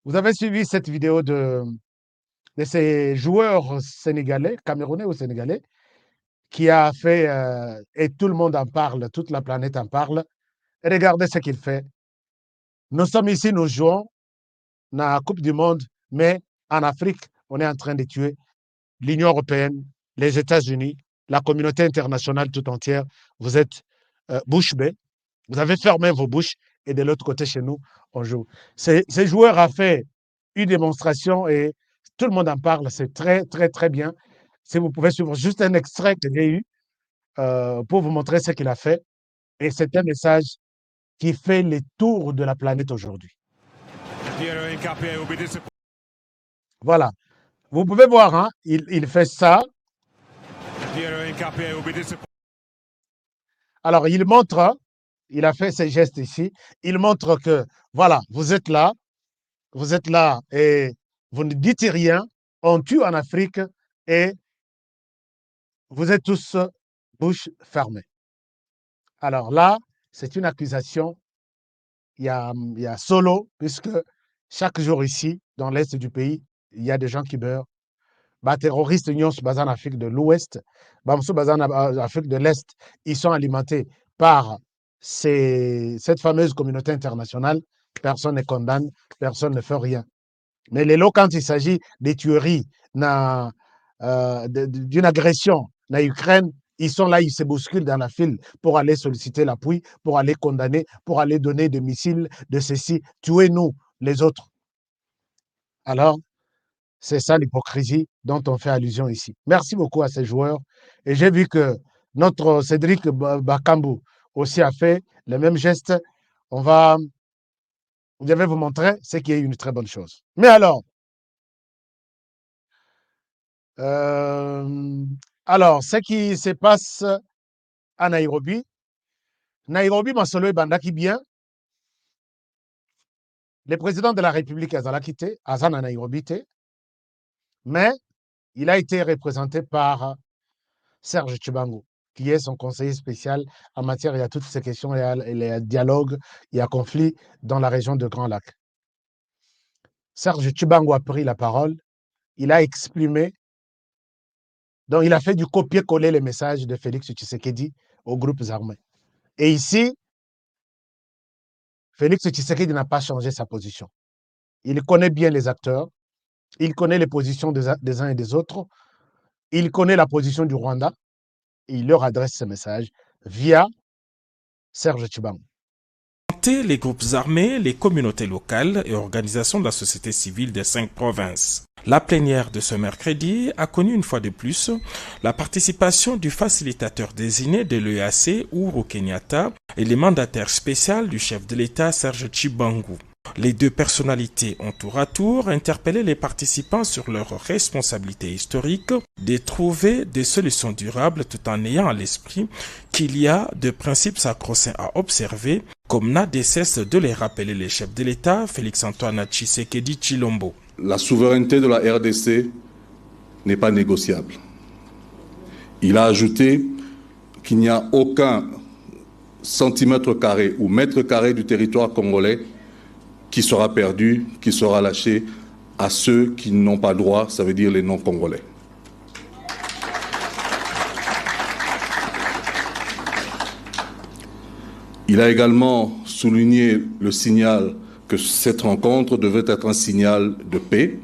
vous avez suivi cette vidéo de ces joueurs sénégalais, camerounais ou sénégalais, qui a fait, et tout le monde en parle, toute la planète en parle. Regardez ce qu'il fait. Nous sommes ici, nous jouons dans la Coupe du Monde, mais en Afrique, on est en train de tuer l'Union européenne, les États-Unis, la communauté internationale tout entière. Vous êtes bouche bée, vous avez fermé vos bouches, et de l'autre côté, chez nous, on joue. Ces joueurs ont fait une démonstration et tout le monde en parle. C'est très, très, très bien. Si vous pouvez suivre juste un extrait que j'ai eu pour vous montrer ce qu'il a fait. Et c'est un message qui fait le tour de la planète aujourd'hui. Voilà. Vous pouvez voir, hein, il fait ça. Alors, il montre, il a fait ces gestes ici. Il montre que, voilà, vous êtes là et vous ne dites rien. On tue en Afrique et vous êtes tous bouche fermée. Alors là, c'est une accusation. Il y a solo, puisque chaque jour ici, dans l'est du pays, il y a des gens qui meurent. Les terroristes en Afrique de l'Ouest, en Afrique de l'Est, ils sont alimentés par cette fameuse communauté internationale. Personne ne condamne, personne ne fait rien. Mais les lots, quand il s'agit des tueries, d'une agression en Ukraine, ils sont là, ils se bousculent dans la file pour aller solliciter l'appui, pour aller condamner, pour aller donner des missiles, de ceci. Tuez-nous, les autres. Alors, c'est ça l'hypocrisie dont on fait allusion ici. Merci beaucoup à ces joueurs. Et j'ai vu que notre Cédric Bakambu aussi a fait le même geste. Je vais vous montrer ce qui est une très bonne chose. Mais alors, ce qui se passe à Nairobi, Masolo et Bandaki bien, le président de la République a quitté, Azan à Nairobi, mais il a été représenté par Serge Tchibango. qui est son conseiller spécial en matière, il y a toutes ces questions, il y a dialogue, il y a conflit dans la région de Grand Lac. Serge Chibangu a pris la parole, il a exprimé, donc il a fait du copier-coller les messages de Félix Tshisekedi aux groupes armés. Et ici, Félix Tshisekedi n'a pas changé sa position. Il connaît bien les acteurs, il connaît les positions des uns et des autres, il connaît la position du Rwanda, et il leur adresse ce message via Serge Chibangu. Les groupes armés, les communautés locales et organisations de la société civile des 5 provinces. La plénière de ce mercredi a connu une fois de plus la participation du facilitateur désigné de l'EAC, Uhuru Kenyatta, et les mandataires spéciaux du chef de l'État, Serge Chibangu. Les deux personnalités ont tour à tour interpellé les participants sur leur responsabilité historique de trouver des solutions durables tout en ayant à l'esprit qu'il y a des principes sacro-saints à observer, comme n'a de cesse de les rappeler les chefs de l'État, Félix-Antoine Tshisekedi Tshilombo. La souveraineté de la RDC n'est pas négociable. Il a ajouté qu'il n'y a aucun centimètre carré ou mètre carré du territoire congolais qui sera perdu, qui sera lâché à ceux qui n'ont pas droit, ça veut dire les non-congolais. Il a également souligné le signal que cette rencontre devait être un signal de paix.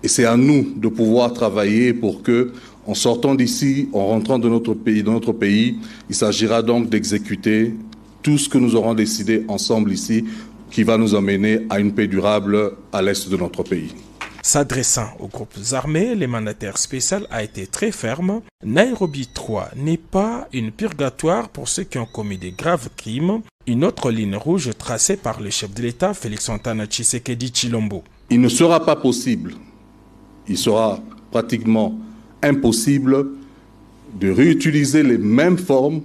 Et c'est à nous de pouvoir travailler pour que, en sortant d'ici, en rentrant dans notre pays, il s'agira donc d'exécuter tout ce que nous aurons décidé ensemble ici, qui va nous amener à une paix durable à l'est de notre pays. S'adressant aux groupes armés, les mandataires spéciaux a été très ferme. Nairobi 3 n'est pas une purgatoire pour ceux qui ont commis des graves crimes. Une autre ligne rouge tracée par le chef de l'État, Félix-Antoine Tshisekedi Tshilombo. Il ne sera pas possible, il sera pratiquement impossible de réutiliser les mêmes formes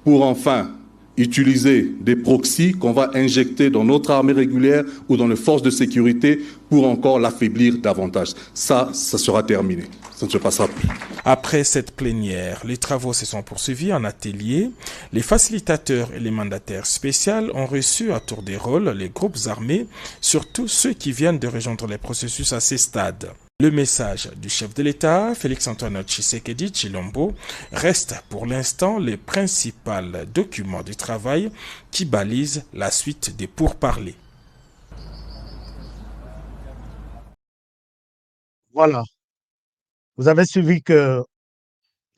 pour enfin utiliser des proxys qu'on va injecter dans notre armée régulière ou dans les forces de sécurité pour encore l'affaiblir davantage. Ça sera terminé. Ça ne se passera plus. Après cette plénière, les travaux se sont poursuivis en atelier. Les facilitateurs et les mandataires spéciaux ont reçu à tour de rôle les groupes armés, surtout ceux qui viennent de rejoindre les processus à ces stades. Le message du chef de l'État, Félix-Antoine Tshisekedi Tshilombo, reste pour l'instant le principal document du travail qui balise la suite des pourparlers. Voilà. Vous avez suivi que,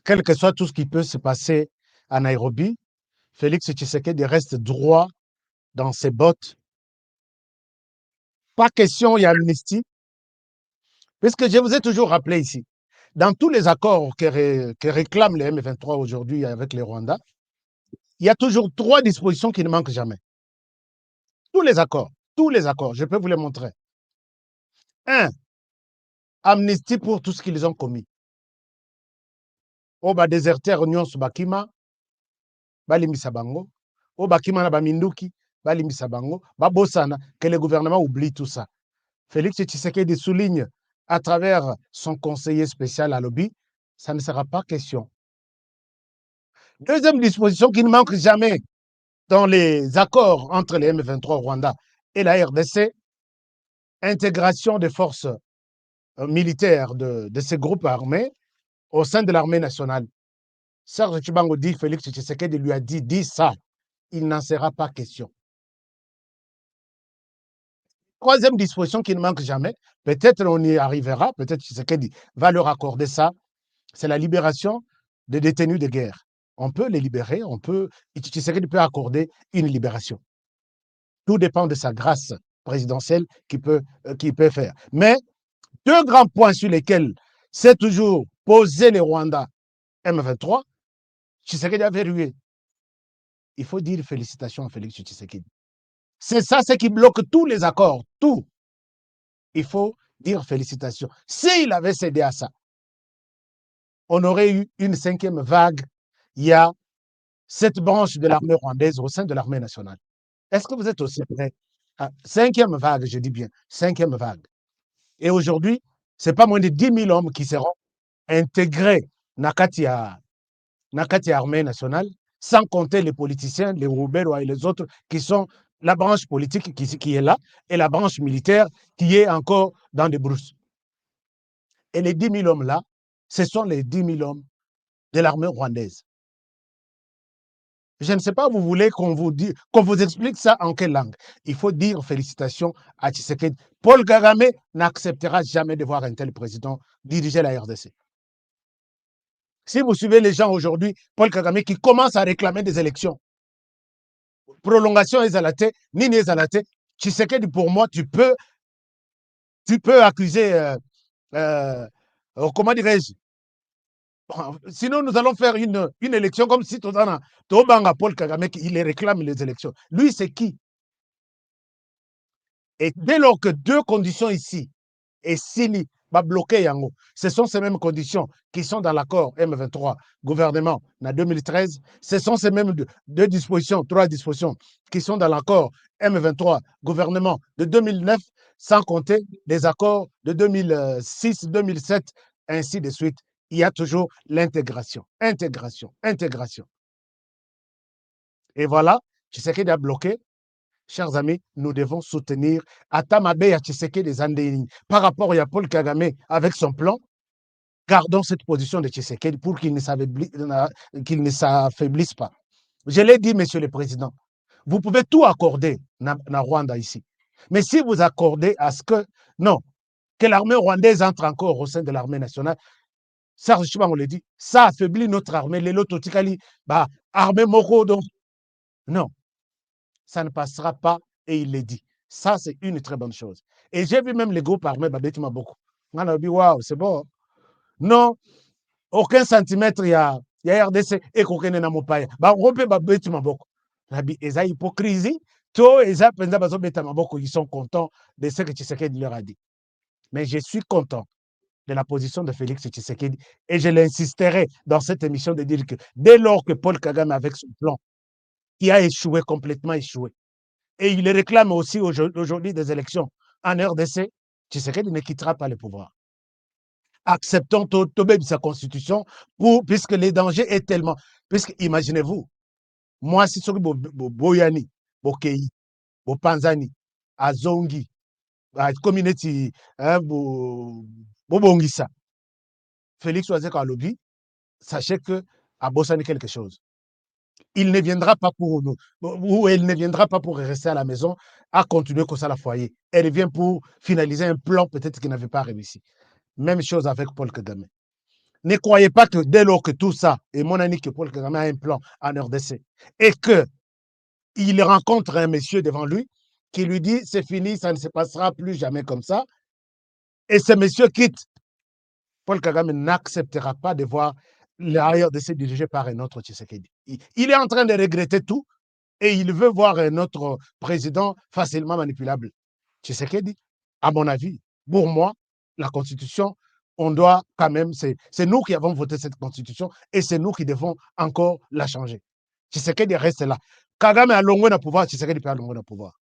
quel que soit tout ce qui peut se passer à Nairobi, Félix Tshisekedi reste droit dans ses bottes. Pas question, il y a amnistie. Puisque je vous ai toujours rappelé ici, dans tous les accords que réclament les M23 aujourd'hui avec les Rwandais, il y a toujours 3 dispositions qui ne manquent jamais. Tous les accords, je peux vous les montrer. 1. Amnistie pour tout ce qu'ils ont commis. Oba déserteur nyonso bakima, balimbisa bango. Oba bakima na baminduki, balimbisa bango. Babosana, que le gouvernement oublie tout ça. Félix Tshisekedi souligne à travers son conseiller spécial à Lobby, ça ne sera pas question. Deuxième disposition qui ne manque jamais dans les accords entre les M23 Rwanda et la RDC, intégration des forces militaires de ces groupes armés au sein de l'armée nationale. Serge Chibango dit, Félix Tshisekedi lui a dit ça, il n'en sera pas question. Troisième disposition qui ne manque jamais, peut-être on y arrivera, peut-être Tshisekedi va leur accorder ça, c'est la libération des détenus de guerre. On peut les libérer, Tshisekedi peut accorder une libération. Tout dépend de sa grâce présidentielle qu'il peut faire. Mais 2 grands points sur lesquels c'est toujours posé les Rwandais M23, Tshisekedi a verrouillé. Il faut dire félicitations à Félix Tshisekedi. C'est ça, ce qui bloque tous les accords, tout. Il faut dire félicitations. S'il avait cédé à ça, on aurait eu une 5e vague. Il y a cette branche de l'armée rwandaise au sein de l'armée nationale. Est-ce que vous êtes aussi prêts? 5e vague, je dis bien, 5e vague. Et aujourd'hui, ce n'est pas moins de 10 000 hommes qui seront intégrés Nakatia Nakati Armée nationale, sans compter les politiciens, les Roubero et les autres qui sont la branche politique qui est là et la branche militaire qui est encore dans des brousses. Et les 10 000 hommes-là, ce sont les 10 000 hommes de l'armée rwandaise. Je ne sais pas, vous voulez qu'on vous explique ça en quelle langue? Il faut dire félicitations à Tshisekedi. Paul Kagame n'acceptera jamais de voir un tel président diriger la RDC. Si vous suivez les gens aujourd'hui, Paul Kagame qui commence à réclamer des élections, prolongation Ezalate, Nini Ezalate, Tshisekedi, pour moi, tu peux accuser, comment dirais-je, sinon, nous allons faire une élection comme si Tobanga Paul Kagame, il réclame les élections. Lui, c'est qui? Et dès lors que deux conditions ici, et Sili va bloquer Yango, ce sont ces mêmes conditions qui sont dans l'accord M23, gouvernement, en 2013, ce sont ces mêmes deux dispositions, trois dispositions qui sont dans l'accord M23, gouvernement de 2009, sans compter les accords de 2006, 2007, ainsi de suite. Il y a toujours l'intégration, intégration. Et voilà, Tshisekedi a bloqué. Chers amis, nous devons soutenir Atamabe et Tshisekedi des Andéni. Par rapport à Paul Kagame avec son plan, gardons cette position de Tshisekedi pour qu'il ne s'affaiblisse pas. Je l'ai dit, monsieur le président, vous pouvez tout accorder na Rwanda ici. Mais si vous accordez à ce que, non, que l'armée rwandaise entre encore au sein de l'armée nationale, Serge Chibango le dit, ça affaiblit notre armée, les Lototikali, armée Moko, donc, non, ça ne passera pas, et il le dit. Ça, c'est une très bonne chose. Et j'ai vu même les groupes armés, Babetima beaucoup. On a dit, waouh, c'est bon. Non, aucun centimètre, il y a RDC, et qu'aucun n'a pas. On peut Babetima beaucoup. Il y a hypocrisie, ils sont contents de ce que Tshisekedi leur a dit. Mais je suis content de la position de Félix Tshisekedi. Et je l'insisterai dans cette émission de dire que dès lors que Paul Kagame, avec son plan, qui a échoué, complètement échoué, et il réclame aussi aujourd'hui des élections en RDC, Tshisekedi ne quittera pas le pouvoir. Acceptons sa constitution, puisque les dangers est tellement... Puisque, imaginez-vous, moi, si je suis Boyani, Bokei, Bopanzani, Azongi, community, Bobongisa, Félix Ouazeka Alobi, sachez que à Bossani quelque chose. Il ne viendra pas pour nous, ou elle ne viendra pas pour rester à la maison, à continuer comme ça la foyer. Elle vient pour finaliser un plan peut-être qu'il n'avait pas réussi. Même chose avec Paul Kagame. Ne croyez pas que dès lors que tout ça, et mon ami que Paul Kagame a un plan en RDC, et qu'il rencontre un monsieur devant lui qui lui dit c'est fini, ça ne se passera plus jamais comme ça, et ce monsieur quitte, Paul Kagame n'acceptera pas de voir la RDC dirigée par un autre Tshisekedi. Il est en train de regretter tout et il veut voir un autre président facilement manipulable. Tshisekedi, à mon avis, pour moi, la Constitution, on doit quand même, c'est nous qui avons voté cette Constitution et c'est nous qui devons encore la changer. Tshisekedi reste là. Kagame a longué dans le pouvoir, Tshisekedi peut longué dans le pouvoir.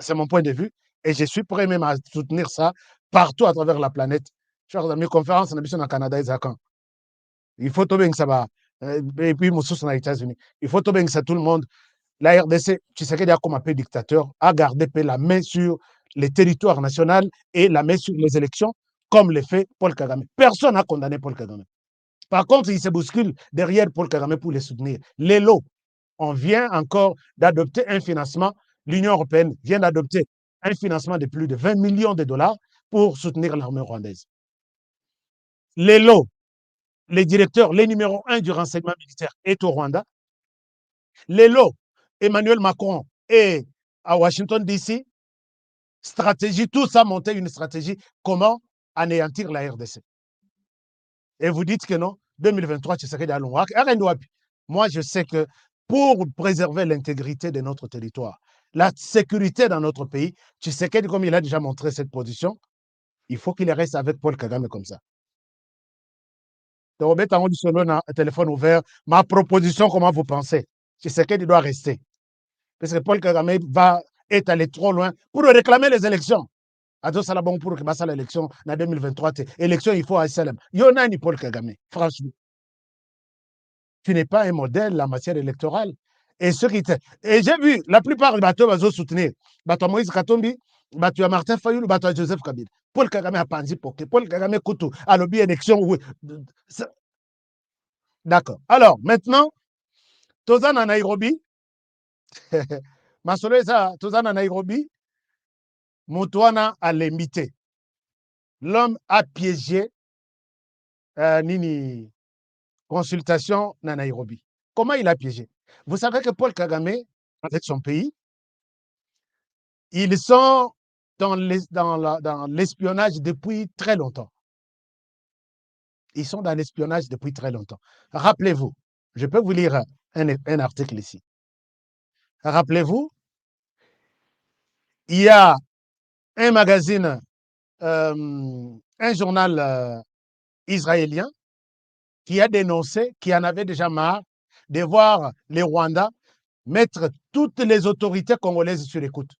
C'est mon point de vue et je suis prêt même à soutenir ça partout à travers la planète. Chers amis, conférence en au Canada et Zakan. Il faut tomber ça va. Et puis, aux États-Unis. Il faut tomber ça tout le monde. La RDC, Tshisekedi a comme un peu dictateur, a gardé la main sur les territoires nationaux et la main sur les élections, comme le fait Paul Kagame. Personne n'a condamné Paul Kagame. Par contre, il se bouscule derrière Paul Kagame pour les soutenir. Les lots, on vient encore d'adopter un financement. L'Union européenne vient d'adopter un financement de plus de 20 millions de dollars pour soutenir l'armée rwandaise. Les lots, les directeurs, les numéros 1 du renseignement militaire est au Rwanda. Les lots, Emmanuel Macron est à Washington, D.C. Stratégie, tout ça, monter une stratégie, comment anéantir la RDC. Et vous dites que non, 2023, Tshisekedi a long. Moi, je sais que pour préserver l'intégrité de notre territoire, la sécurité dans notre pays, Tshisekedi, comme il a déjà montré cette position, il faut qu'il reste avec Paul Kagame comme ça. Téléphone ouvert. Ma proposition, comment vous pensez? Tshisekedi doit rester. Parce que Paul Kagame va être allé trop loin pour réclamer les élections. Ado sala bon pour que basa l'élection en 2023. Élection, il faut à Salem. Yonani Paul Kagame, franchement. tu n'es pas un modèle en matière électorale. Et j'ai vu la plupart des bateaux vont soutenir. Bateau Moïse Katombi, bateau Martin Fayoulou, bateau Joseph Kabila. Paul Kagame a Panzi Poké, Paul Kagame Koutou, à l'objet élection. Oui. D'accord. Alors, maintenant, Tozan à Nairobi, Masoleza, Tozan à Nairobi, Moutouana a limité. L'homme a piégé Nini consultation à Nairobi. Comment il a piégé? Vous savez que Paul Kagame, avec son pays, ils sont dans l'espionnage depuis très longtemps. Ils sont dans l'espionnage depuis très longtemps. Rappelez-vous, je peux vous lire un article ici. Rappelez-vous, il y a un magazine, un journal israélien qui a dénoncé, qui en avait déjà marre de voir les Rwandais mettre toutes les autorités congolaises sur écoute.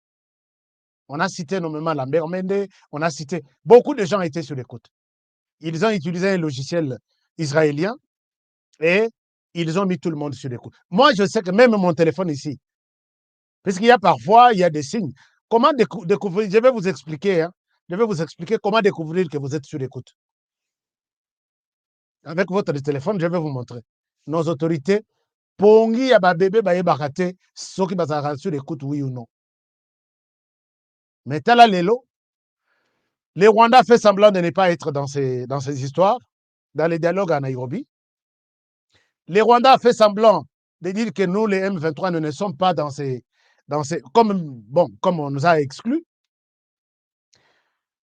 On a cité nommément Lambert Mende, on a cité, beaucoup de gens étaient sur l'écoute. Ils ont utilisé un logiciel israélien et ils ont mis tout le monde sur l'écoute. Moi, je sais que même mon téléphone ici, puisqu'il y a parfois, il y a des signes. Comment découvrir? Je vais vous expliquer. Hein, je vais vous expliquer comment découvrir que vous êtes sur l'écoute. Avec votre téléphone, je vais vous montrer. Nos autorités, pongi ya ba bébé ba yebakate, ceux qui basara sur l'écoute, oui ou non. Mais tel lelo, les Rwandais fait semblant de ne pas être dans ces histoires, dans les dialogues à Nairobi. Les Rwandais fait semblant de dire que nous, les M23, nous ne sommes pas dans ces comme on nous a exclus.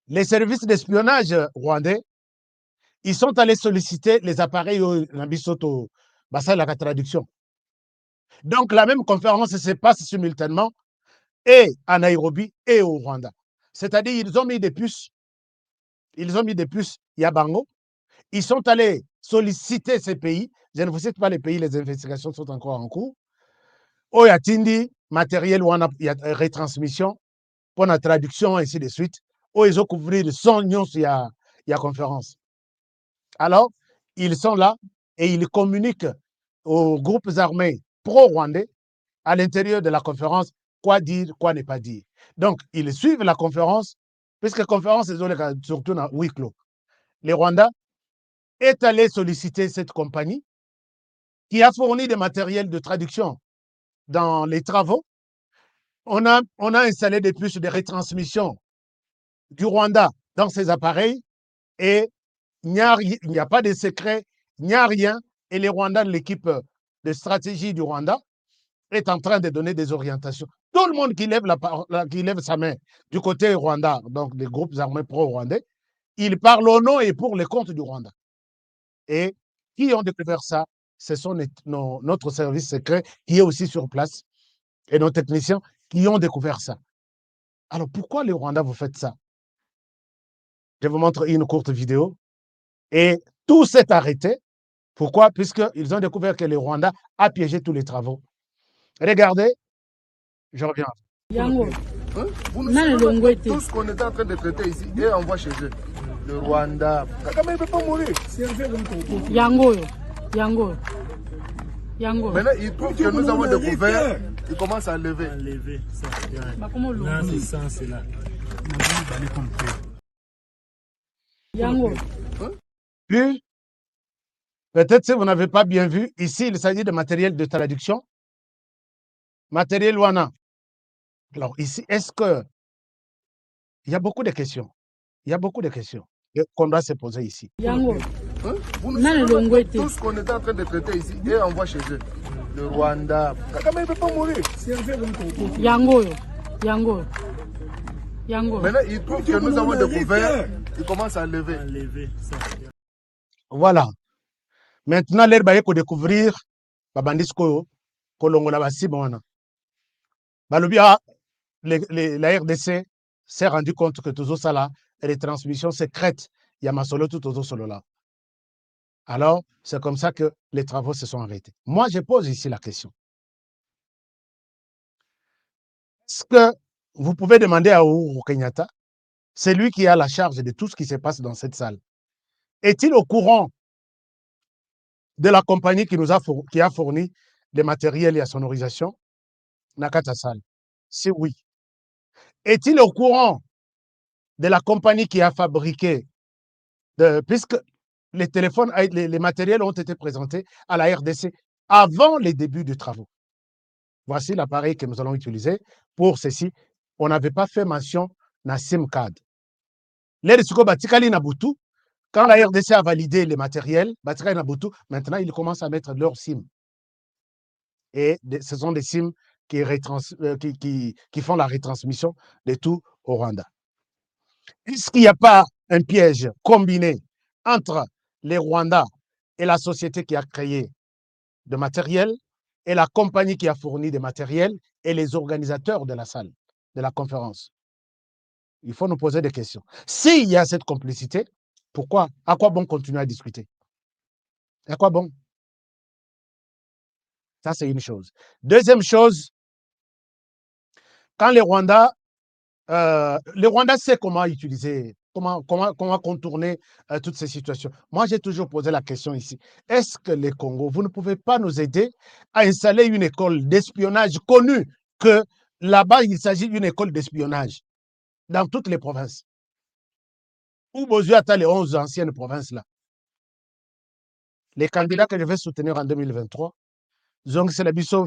Les services d'espionnage rwandais, ils sont allés solliciter les appareils au Nabisoto, ça la traduction. Donc la même conférence se passe simultanément et à Nairobi et au Rwanda. C'est-à-dire ils ont mis des puces. Yabango. Ils sont allés solliciter ces pays. Je ne vous cite pas les pays, les investigations sont encore en cours. Oyatindi, matériel ou retransmission, pour la traduction, ainsi de suite. Ils ont couvert le son, il y a conférence. Alors, ils sont là et ils communiquent aux groupes armés pro-rwandais à l'intérieur de la conférence quoi dire, quoi ne pas dire. Donc, ils suivent la conférence, puisque la conférence est surtout dans huis clos. Les Rwandais est allé solliciter cette compagnie qui a fourni des matériels de traduction dans les travaux. On a installé des puces de retransmission du Rwanda dans ces appareils et il n'y a pas de secret, il n'y a rien. Et les Rwandais, l'équipe de stratégie du Rwanda, est en train de donner des orientations. Tout le monde qui lève sa main du côté Rwanda, donc des groupes armés pro-rwandais, il parle au nom et pour les comptes du Rwanda. Et qui ont découvert ça? Ce sont notre service secret qui est aussi sur place et nos techniciens qui ont découvert ça. Alors pourquoi les Rwandais vous faites ça? Je vous montre une courte vidéo. Et tout s'est arrêté. Pourquoi? Puisqu'ils ont découvert que les Rwandais a piégé tous les travaux. Regardez, je reviens. Yango. Vous nous savez tout ce qu'on est en train de traiter ici et on voit chez eux. Le Rwanda. Kagame ne peut pas mourir. Yango. Maintenant, il trouve que nous avons découvert. Il commence à lever. Yango. Puis, peut-être si vous n'avez pas bien vu, ici, il s'agit de matériel de traduction. Matériel Wana. Alors, ici, est-ce que. Il y a beaucoup de questions. Qu'on doit se poser ici. Yango. Vous nous savez tout ce qu'on est en train de traiter ici et on voit chez eux. Le Rwanda. Kagame ne peut pas mourir. Yango. Maintenant, il trouve que nous avons découvert. Il commence à lever. Voilà. Maintenant, l'air va découvrir Babandisco, Kolongola Basibona. Balubia, la RDC s'est rendu compte que tout ça là, les transmissions secrètes, il y a Masolo tout solo là. Alors, c'est comme ça que les travaux se sont arrêtés. Moi, je pose ici la question. Est-ce que vous pouvez demander à Uhuru Kenyatta, c'est lui qui a la charge de tout ce qui se passe dans cette salle, est-il au courant de la compagnie qui a fourni des matériels et la sonorisation, Nakata Sal? Si oui. Est-il au courant de la compagnie qui a fabriqué, puisque les téléphones, les matériels ont été présentés à la RDC avant les débuts des travaux. Voici l'appareil que nous allons utiliser pour ceci. On n'avait pas fait mention d'un SIM card. Quand la RDC a validé les matériels, maintenant ils commencent à mettre leur SIM. Et ce sont des SIM qui font la retransmission de tout au Rwanda. Est-ce qu'il n'y a pas un piège combiné entre les Rwandais et la société qui a créé de matériel et la compagnie qui a fourni des matériels et les organisateurs de la salle, de la conférence? Il faut nous poser des questions. S'il y a cette complicité, pourquoi? À quoi bon continuer à discuter? À quoi bon? Ça, c'est une chose. Deuxième chose, quand les Rwandais savent comment utiliser, comment contourner toutes ces situations. Moi, j'ai toujours posé la question ici. Est-ce que les Congos, vous ne pouvez pas nous aider à installer une école d'espionnage connue, que là-bas, il s'agit d'une école d'espionnage dans toutes les provinces? Où Bozué atteint les 11 anciennes provinces là. Les candidats que je vais soutenir en 2023, donc c'est la Bissau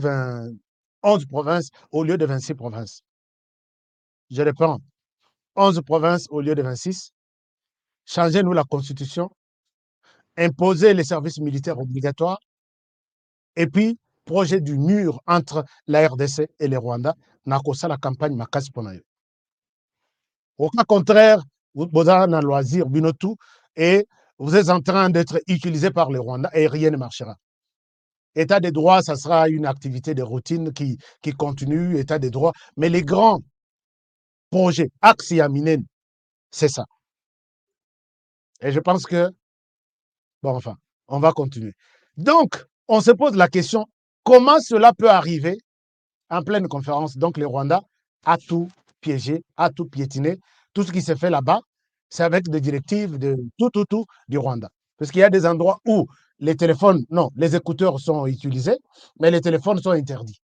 11 provinces au lieu de 26 provinces. Je reprends. 11 provinces au lieu de 26. Changez-nous la constitution. Imposez les services militaires obligatoires. Et puis, projet du mur entre la RDC et les Rwandais. Nakosa la campagne Makasi Ponayo. Au cas contraire, vous avez un loisir, Binotou, et vous êtes en train d'être utilisé par les Rwandais et rien ne marchera. État des droits, ça sera une activité de routine qui continue, état des droits. Mais les grands projets, Axe Yaminen, c'est ça. Et je pense que, bon, enfin, on va continuer. Donc, on se pose la question, comment cela peut arriver en pleine conférence? Donc, les Rwandais a tout piégé, a tout piétiné. Tout ce qui se fait là-bas, c'est avec des directives de tout du Rwanda. Parce qu'il y a des endroits où les téléphones, non, les écouteurs sont utilisés, mais les téléphones sont interdits.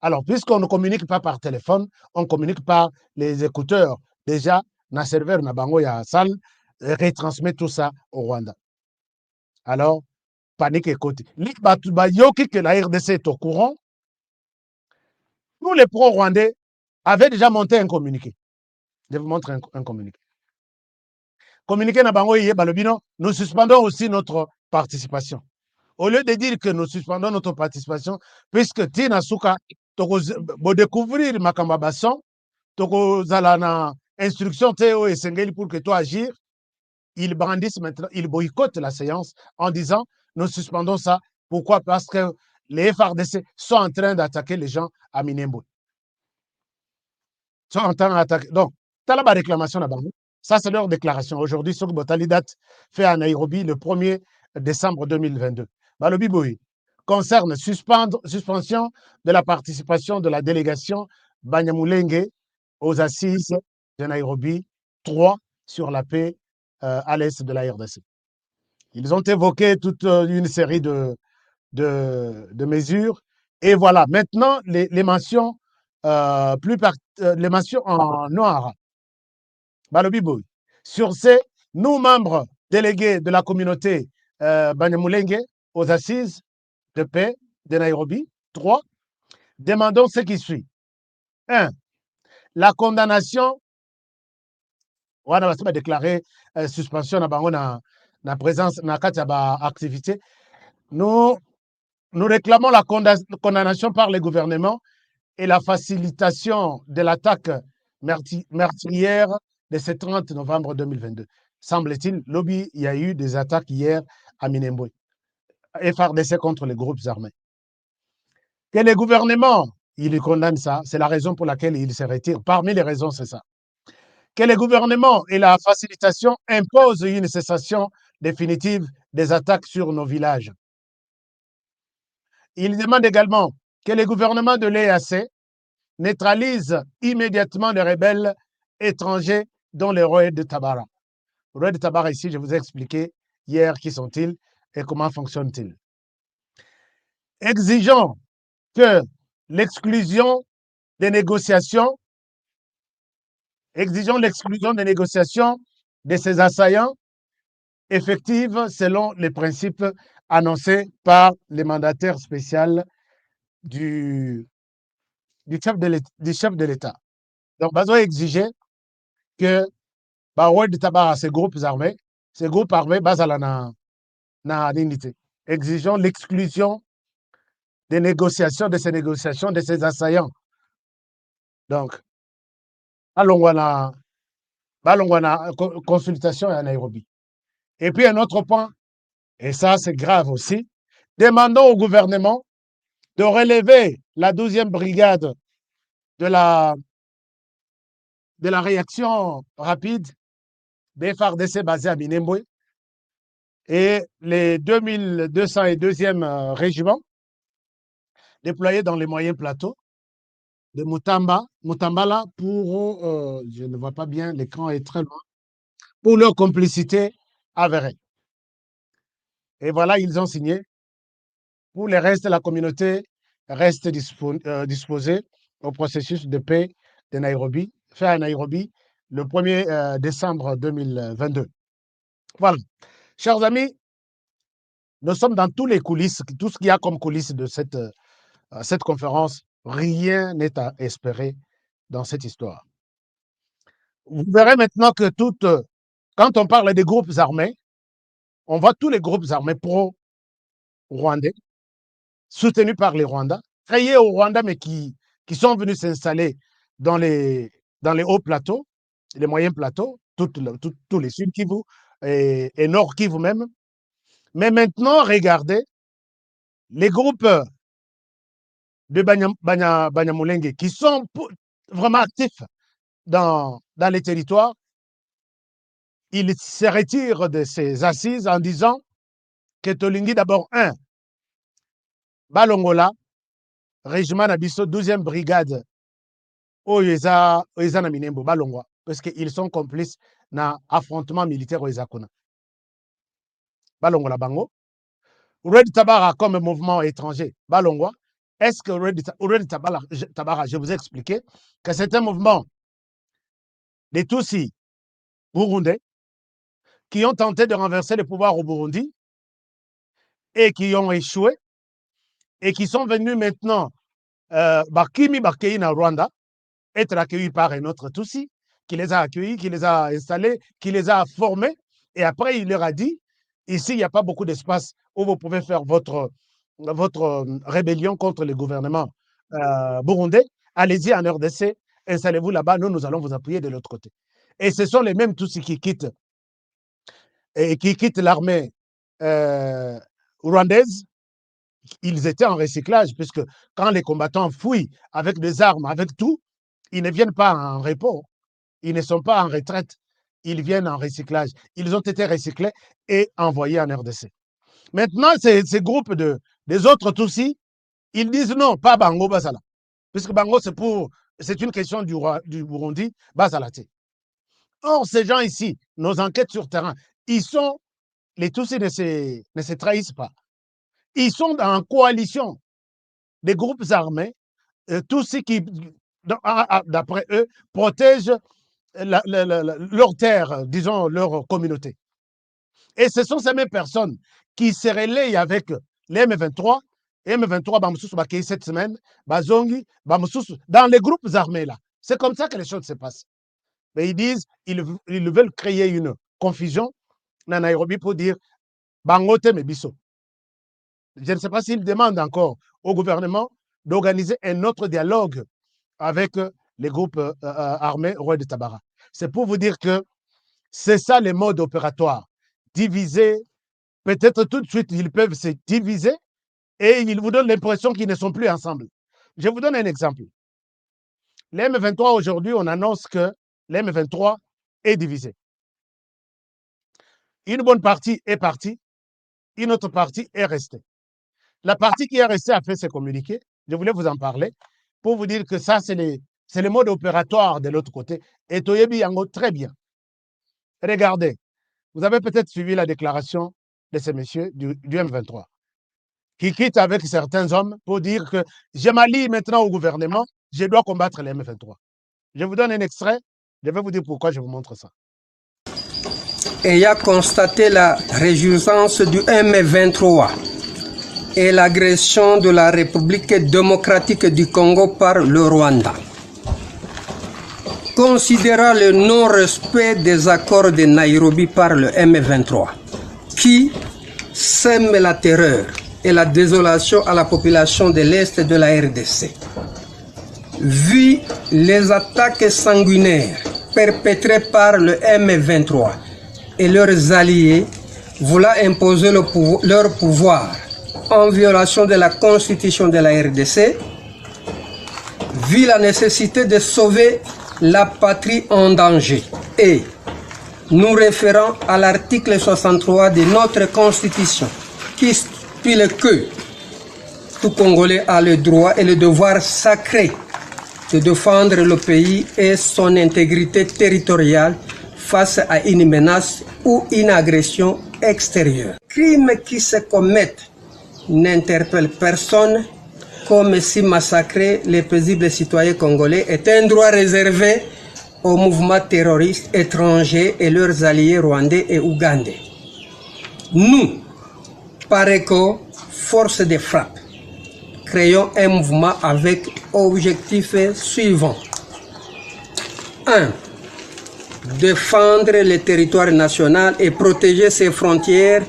Alors, puisqu'on ne communique pas par téléphone, on communique par les écouteurs. Déjà, na serveur na bango ya salle retransmet tout ça au Rwanda. Alors, panique et côté. Yoki que la RDC est au courant, tous les pro-rwandais avaient déjà monté un communiqué. Je vous montre un communiqué. Communiqué na bango yé balobino, nous suspendons aussi notre participation. Au lieu de dire que nous suspendons notre participation, puisque Tina Souka, pour découvrir Makamba Basson, na instruction Théo et Sengeli pour que toi agir, ils brandissent maintenant, ils boycottent la séance en disant nous suspendons ça. Pourquoi? Parce que les FRDC sont en train d'attaquer les gens à Minembwe. Sont en train d'attaquer. Donc, tu as la réclamation là-bas. Ça, c'est leur déclaration. Aujourd'hui, Sok Botalidat fait à Nairobi le 1er décembre 2022. Balobi Boui concerne suspension de la participation de la délégation Banyamulenge aux assises de Nairobi 3 sur la paix à l'est de la RDC. Ils ont évoqué toute une série de mesures. Et voilà, maintenant, les mentions, les mentions en noir. Balobi Boy. Sur ces, nous, membres délégués de la communauté Banyamulenge aux assises de paix de Nairobi 3, demandons ce qui suit. 1. La condamnation, on va déclarer suspension na présence na activité. Nous réclamons la condamnation par les gouvernements et la facilitation de l'attaque meurtrière de ce 30 novembre 2022. Semble-t-il, lobby, il y a eu des attaques hier à Minembwe. FRDC contre les groupes armés. Que les gouvernements, ils condamnent ça, c'est la raison pour laquelle ils se retirent. Parmi les raisons, c'est ça. Que les gouvernements et la facilitation imposent une cessation définitive des attaques sur nos villages. Ils demandent également que les gouvernements de l'EAC neutralisent immédiatement les rebelles étrangers dont les Rohés de Tabara. Les Rohés de Tabara, ici, je vous ai expliqué hier qui sont-ils et comment fonctionnent-ils. exigeant que l'exclusion des négociations, de ces assaillants effective selon les principes annoncés par le mandataire spécial du chef de l'État. Donc, besoin exiger que Baroued Tabara, ces groupes armés, basala na dignité. Exigeons l'exclusion de ces négociations, de ces assaillants. Donc, balongwana consultation à Nairobi. Et puis un autre point, et ça c'est grave aussi, demandons au gouvernement de relever la 12e brigade de la réaction rapide des FARDC basés à Minembwe et les 2200 et 2e régiments déployés dans les moyens plateaux de Mutambala pour, je ne vois pas bien, l'écran est très loin, pour leur complicité avérée. Et voilà, ils ont signé. Pour le reste, la communauté reste disposée au processus de paix de Nairobi, fait à Nairobi le 1er décembre 2022. Voilà. Chers amis, nous sommes dans tous les coulisses, tout ce qu'il y a comme coulisses de cette conférence. Rien n'est à espérer dans cette histoire. Vous verrez maintenant que quand on parle des groupes armés, on voit tous les groupes armés pro-rwandais, soutenus par les Rwandais, créés au Rwanda, mais qui sont venus s'installer dans les hauts plateaux, les moyens plateaux, tous les Sud Kivu et Nord Kivu même. Mais maintenant, regardez, les groupes de Banyamulenge qui sont vraiment actifs dans les territoires, ils se retirent de ces assises en disant que Tolingi d'abord, Balongola, régiment Nabiso, 12e brigade, Oyeza na Minembo, Balongwa, parce qu'ils sont complices dans l'affrontement militaire au Ezakuna. Balongola Bango. Red Tabara comme mouvement étranger, Balongwa. Est-ce que Red Tabara, je vous ai expliqué que c'est un mouvement des Tutsis burundais qui ont tenté de renverser le pouvoir au Burundi et qui ont échoué et qui sont venus maintenant, Bakimi Bakei na Rwanda, être accueillis par un autre Tutsi qui les a accueillis, qui les a installés, qui les a formés. Et après, il leur a dit, ici, il n'y a pas beaucoup d'espace où vous pouvez faire votre rébellion contre le gouvernement burundais. Allez-y en RDC, installez-vous là-bas, nous allons vous appuyer de l'autre côté. Et ce sont les mêmes Tutsis qui quittent l'armée rwandaise. Ils étaient en recyclage, puisque quand les combattants fuient avec des armes, avec tout, ils ne viennent pas en repos, ils ne sont pas en retraite, ils viennent en recyclage. Ils ont été recyclés et envoyés en RDC. Maintenant, ces groupes des autres Tutsis, ils disent non, pas Bango Basala. Puisque Bango, c'est une question du Burundi, Basalate. Or, ces gens ici, nos enquêtes sur terrain, les Tutsis ne se trahissent pas. Ils sont en coalition des groupes armés, Tutsis qui, d'après eux, protègent leur terre, disons, leur communauté. Et ce sont ces mêmes personnes qui se relayent avec les M23, M23, cette semaine, Bazongi, dans les groupes armés là. C'est comme ça que les choses se passent. Mais ils disent, ils veulent créer une confusion dans Nairobi pour dire Bangote Mebiso. Je ne sais pas s'ils demandent encore au gouvernement d'organiser un autre dialogue avec les groupes armés Roi de Tabara. C'est pour vous dire que c'est ça le mode opératoire. Diviser, peut-être tout de suite, ils peuvent se diviser et ils vous donnent l'impression qu'ils ne sont plus ensemble. Je vous donne un exemple. Les M23, aujourd'hui, on annonce que les M23 est divisé. Une bonne partie est partie, une autre partie est restée. La partie qui est restée a fait ses communiqués. Je voulais vous en parler pour vous dire que ça, c'est le mode opératoire de l'autre côté. Et Toyebi Yango, très bien. Regardez, vous avez peut-être suivi la déclaration de ces messieurs du M23 qui quitte avec certains hommes pour dire que je m'allie maintenant au gouvernement, je dois combattre les M23. Je vous donne un extrait, je vais vous dire pourquoi je vous montre ça. Ayant constaté la réjouissance du M23 et l'agression de la République démocratique du Congo par le Rwanda, considérant le non-respect des accords de Nairobi par le M23, qui sème la terreur et la désolation à la population de l'Est de la RDC, vu les attaques sanguinaires perpétrées par le M23 et leurs alliés voulant imposer leur pouvoir en violation de la constitution de la RDC, vu la nécessité de sauver la patrie en danger et nous référons à l'article 63 de notre constitution qui stipule que tout Congolais a le droit et le devoir sacré de défendre le pays et son intégrité territoriale face à une menace ou une agression extérieure. Crimes qui se commettent n'interpellent personne, comme si massacrer les paisibles citoyens congolais est un droit réservé aux mouvements terroristes étrangers et leurs alliés rwandais et ougandais. Nous, PARECO, force de frappe, créons un mouvement avec objectif suivant. 1. Défendre le territoire national et protéger ses frontières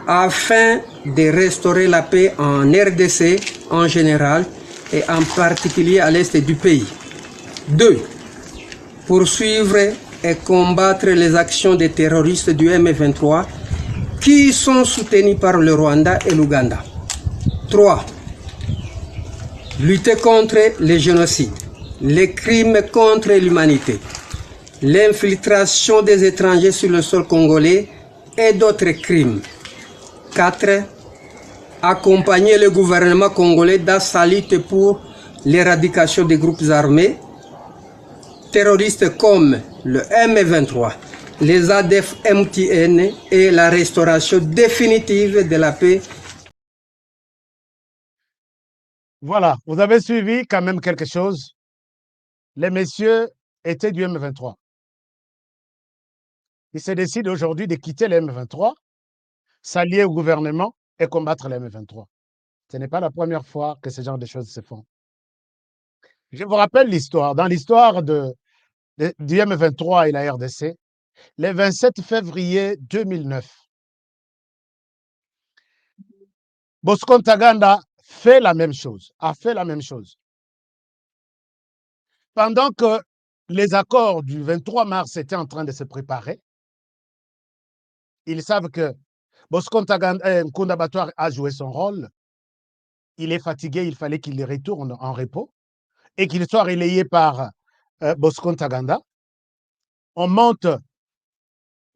afin de restaurer la paix en RDC en général et en particulier à l'est du pays. 2. Poursuivre et combattre les actions des terroristes du M23 qui sont soutenus par le Rwanda et l'Ouganda. 3. Lutter contre les génocides, les crimes contre l'humanité, l'infiltration des étrangers sur le sol congolais et d'autres crimes. 4. Accompagner le gouvernement congolais dans sa lutte pour l'éradication des groupes armés terroristes comme le M23, les ADF-MTN et la restauration définitive de la paix. Voilà, vous avez suivi quand même quelque chose. Les messieurs étaient du M23. Ils se décident aujourd'hui de quitter le M23, s'allier au gouvernement et combattre le M23. Ce n'est pas la première fois que ce genre de choses se font. Je vous rappelle l'histoire. Dans l'histoire du M23 et la RDC, le 27 février 2009, Bosco Ntaganda a fait la même chose. Pendant que les accords du 23 mars étaient en train de se préparer, ils savent que Bosco Ntaganda, Nkunda Batware a joué son rôle. Il est fatigué, il fallait qu'il retourne en repos et qu'il soit relayé par Bosco Ntaganda. On monte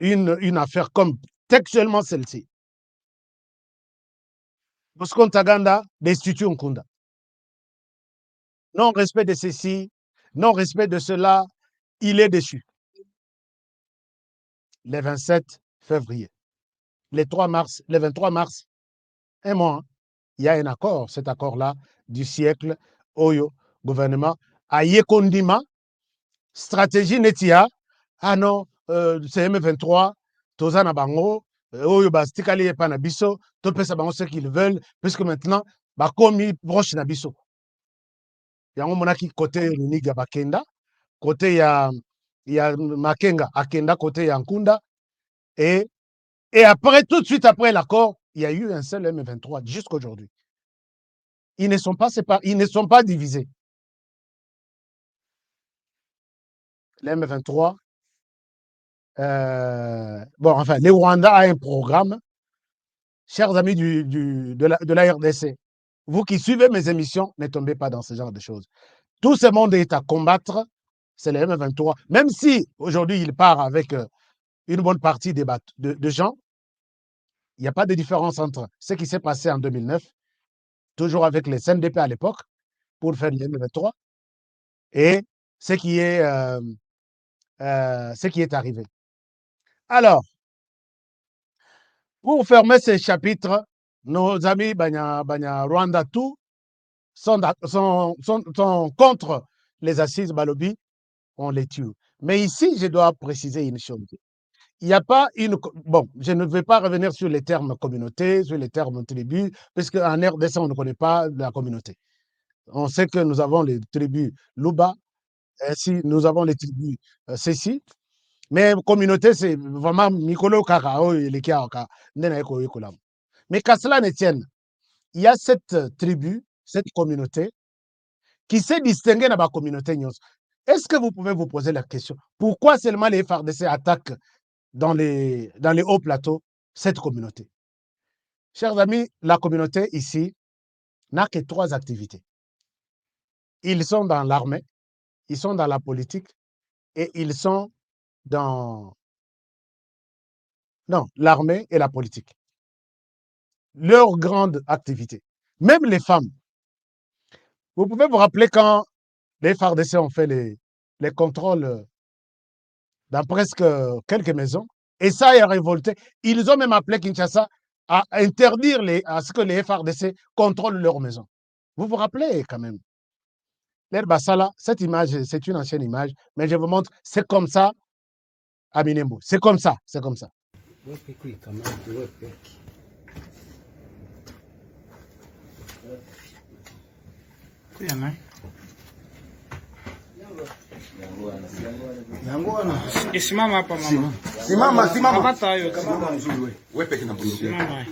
une affaire comme textuellement celle-ci. Bosco Ntaganda destitue Nkunda. Non-respect de ceci, non-respect de cela, il est déchu. Le 27 février. Le 23 mars, un mois, il y a un accord, cet accord-là, du siècle, Oyo, gouvernement, Aye Kondima, stratégie Netia, ah non, c'est M23, Tozana Bango, Oyo Bastikali et Panabiso, Topesa Bango ce qu'ils veulent, puisque maintenant, Bakomi proche Nabiso. Il y a un monaki côté Luniga Bakenda, côté il y a Makenga, Akenda, côté Yankunda, et après, tout de suite après l'accord, il y a eu un seul M23 jusqu'à aujourd'hui. Ils ne sont pas divisés. Le M23, le Rwanda a un programme. Chers amis de la RDC, vous qui suivez mes émissions, ne tombez pas dans ce genre de choses. Tout ce monde est à combattre, c'est le M23. Même si aujourd'hui il part avec une bonne partie de gens, il n'y a pas de différence entre ce qui s'est passé en 2009, toujours avec les CNDP à l'époque, pour faire le M23, et ce qui est arrivé. Alors, pour fermer ce chapitre nos amis Banya Rwanda, tout, sont contre les assises Balobi, on les tue. Mais ici, je dois préciser une chose. Il n'y a pas une... Bon, je ne vais pas revenir sur les termes communauté, sur les termes tribu, parce qu'en RDC, on ne connaît pas la communauté. On sait que nous avons les tribus Luba, ainsi, nous avons les tribus Sessi, mais communauté, c'est vraiment Mikolo Kakao et les Kiaoka. Mais qu'à cela ne tienne, il y a cette tribu, cette communauté, qui s'est distinguée dans la communauté. Est-ce que vous pouvez vous poser la question, pourquoi seulement les FARDC attaquent dans les hauts plateaux cette communauté? Chers amis, la communauté ici n'a que 3 activités. Ils sont dans l'armée, ils sont dans la politique et ils sont dans l'armée et la politique. Leur grande activité. Même les femmes. Vous pouvez vous rappeler quand les FARDC ont fait les contrôles dans presque quelques maisons, et ça a révolté. Ils ont même appelé Kinshasa à interdire à ce que les FARDC contrôlent leurs maisons. Vous vous rappelez quand même. L'air Bassala, cette image, c'est une ancienne image, mais je vous montre, c'est comme ça à Minembo. C'est comme ça, c'est comme ça. Simama hapa mama. Simama. Kamata hayo. Wewe peke na bulu. Simama.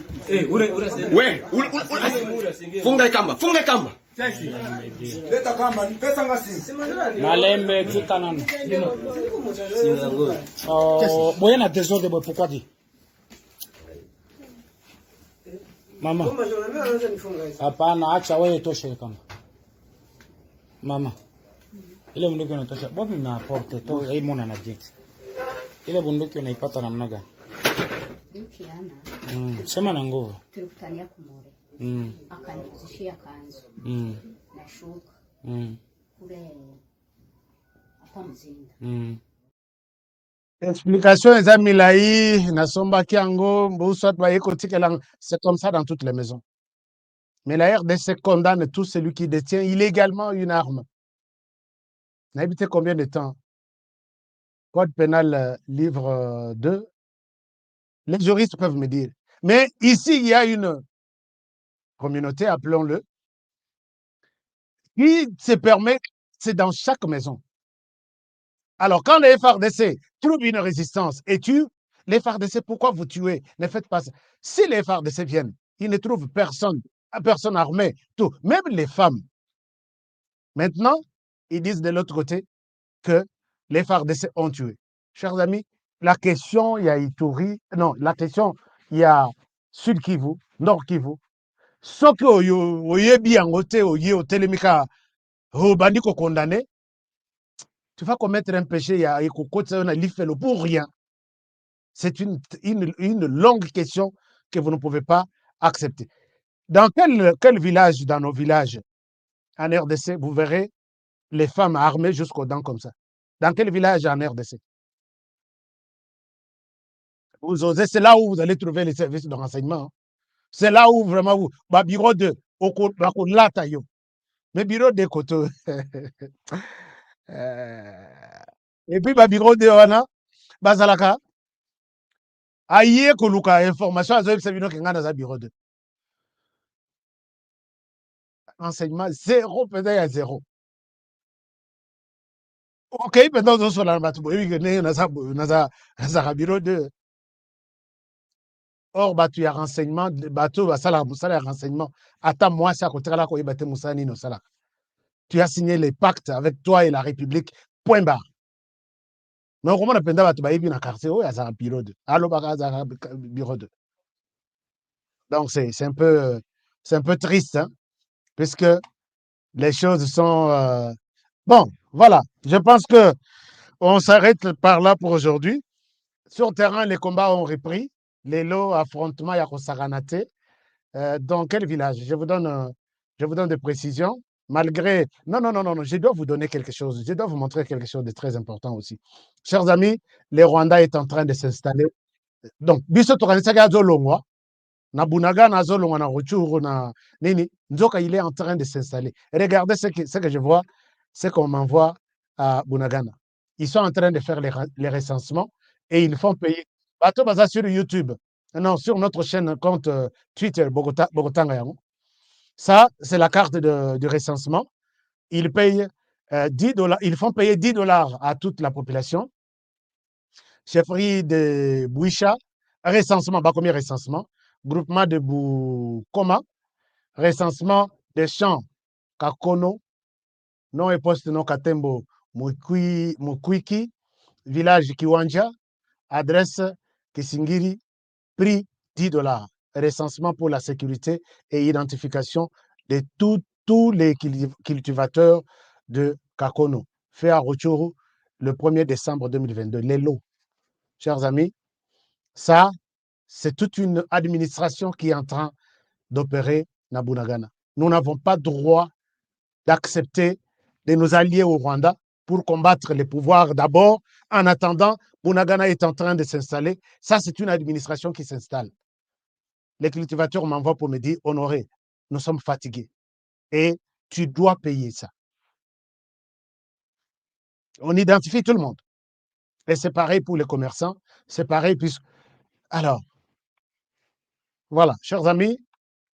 Funga kamba. Leta kamba, ni pesa ngasi. Malembe tika nani? Oh, boye na désordre boye pourquoi dit? Mama. Hapana, acha wewe toshe kamba. Mama. Ile bunduki unatosha. Bobi na porte to hii mwana na jinx. Ile bunduki unaipata namna gani? Sema na nguvu. Tulikutania kumore. Akanizishia kanzu. Na shuka. Kule hapa Mzinda. Explication eza milai nasomba kiango mbusat ba ekotikela, c'est comme ça dans toutes les maisons. Mais la RDC condamne tout celui qui détient illégalement une arme. N'habitez combien de temps? Code pénal, livre 2. Les juristes peuvent me dire. Mais ici, il y a une communauté, appelons-le, qui se permet, c'est dans chaque maison. Alors, quand les FARDC trouvent une résistance et tuent, les FARDC, pourquoi vous tuez? Ne faites pas ça. Si les FARDC viennent, ils ne trouvent personne armée, tout, même les femmes. Maintenant, ils disent de l'autre côté que les FARDC ont tué. Chers amis, la question, il y a Ituri, non, la question, il y a Sud Kivu, Nord Kivu. Ce que vous avez bien voté, vous avez télémika, vous avez condamné, tu vas commettre un péché, il y a un pour rien. C'est une longue question que vous ne pouvez pas accepter. Dans quel village, dans nos villages, en RDC, vous verrez les femmes armées jusqu'aux dents comme ça? Dans quel village en RDC? Vous osez, c'est là où vous allez trouver les services de renseignement. C'est là où vraiment vous, bureau de, mais bureau de koto. Et puis, bureau de wana, bazalaka, aïe koluka information, azoïb sabino kenga dans bureau de. Renseignement, 0, peut-être à 0. Ok, maintenant, on se l'a battu. Oui, bureau de. Or, il y a renseignement, bateau, renseignement. Attends, moi, c'est à côté de là, tu as signé les pactes avec toi et la République, point barre. Mais comment on appelle ça? Tu vas y venir à quartier, il y a un bureau de. Allo, bureau de. Donc, c'est un peu triste, hein, puisque les choses sont. Bon, voilà. Je pense que on s'arrête par là pour aujourd'hui. Sur le terrain, les combats ont repris. Les lots affrontements, il y a Saranate. Dans quel village? Je vous donne des précisions. Malgré... Non, je dois vous donner quelque chose. Je dois vous montrer quelque chose de très important aussi. Chers amis, les Rwandais est en train de s'installer. Donc, Biso Toranisaka Zolongwa, na Bunagana, Azolo, na Ruchuru, na Nini, Nzoka, il est en train de s'installer. Regardez ce que je vois, c'est qu'on m'envoie à Bunagana. Ils sont en train de faire les recensements et ils font payer. Bateau Baza sur YouTube, non, sur notre chaîne compte Twitter, Bogota Ngayamo. Ça, c'est la carte de recensement. Ils payent $10. Ils font payer $10 à toute la population. Chefferie de Bouicha, recensement, combien recensement? Groupement de Boukoma, recensement des champs Kakono, non et poste non Katembo, Mukwiki, village Kiwanja, adresse Kisingiri, prix $10. Recensement pour la sécurité et identification de tous les cultivateurs de Kakono, fait à Rutshuru le 1er décembre 2022. Les lots, chers amis, ça, c'est toute une administration qui est en train d'opérer na Bunagana. Nous n'avons pas droit d'accepter de nous allier au Rwanda pour combattre les pouvoirs d'abord. En attendant, Bunagana est en train de s'installer. Ça, c'est une administration qui s'installe. Les cultivateurs m'envoient pour me dire, Honoré, nous sommes fatigués et tu dois payer ça. On identifie tout le monde. Et c'est pareil pour les commerçants, c'est pareil puisque... Alors, voilà, chers amis,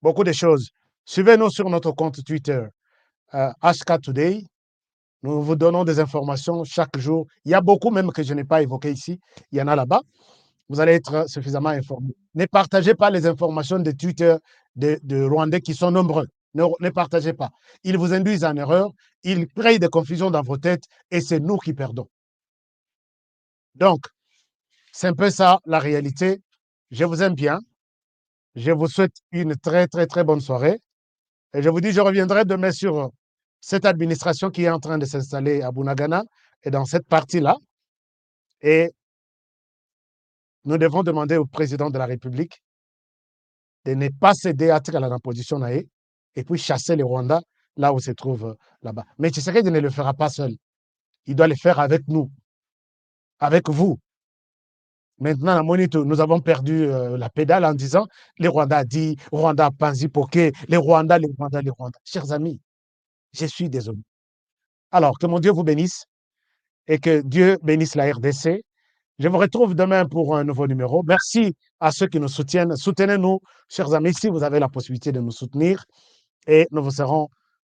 beaucoup de choses. Suivez-nous sur notre compte Twitter, HK Today. Nous vous donnons des informations chaque jour. Il y a beaucoup même que je n'ai pas évoqué ici. Il y en a là-bas. Vous allez être suffisamment informés. Ne partagez pas les informations de Twitter de Rwandais qui sont nombreux. Ne partagez pas. Ils vous induisent en erreur, ils créent des confusions dans vos têtes et c'est nous qui perdons. Donc, c'est un peu ça la réalité. Je vous aime bien. Je vous souhaite une très, très, très bonne soirée. Et je vous dis, je reviendrai demain sur cette administration qui est en train de s'installer à Bunagana et dans cette partie-là. Et nous devons demander au président de la République de ne pas céder à la position naïe et puis chasser les Rwandais là où se trouve là-bas. Mais Tshisekedi ne le fera pas seul. Il doit le faire avec nous, avec vous. Maintenant, à Monito, nous avons perdu la pédale en disant les Rwandais a dit, Rwanda a Panzi Poké, les Rwandais. Chers amis, je suis désolé. Alors, que mon Dieu vous bénisse et que Dieu bénisse la RDC. Je vous retrouve demain pour un nouveau numéro. Merci à ceux qui nous soutiennent. Soutenez-nous, chers amis, si vous avez la possibilité de nous soutenir et nous vous serons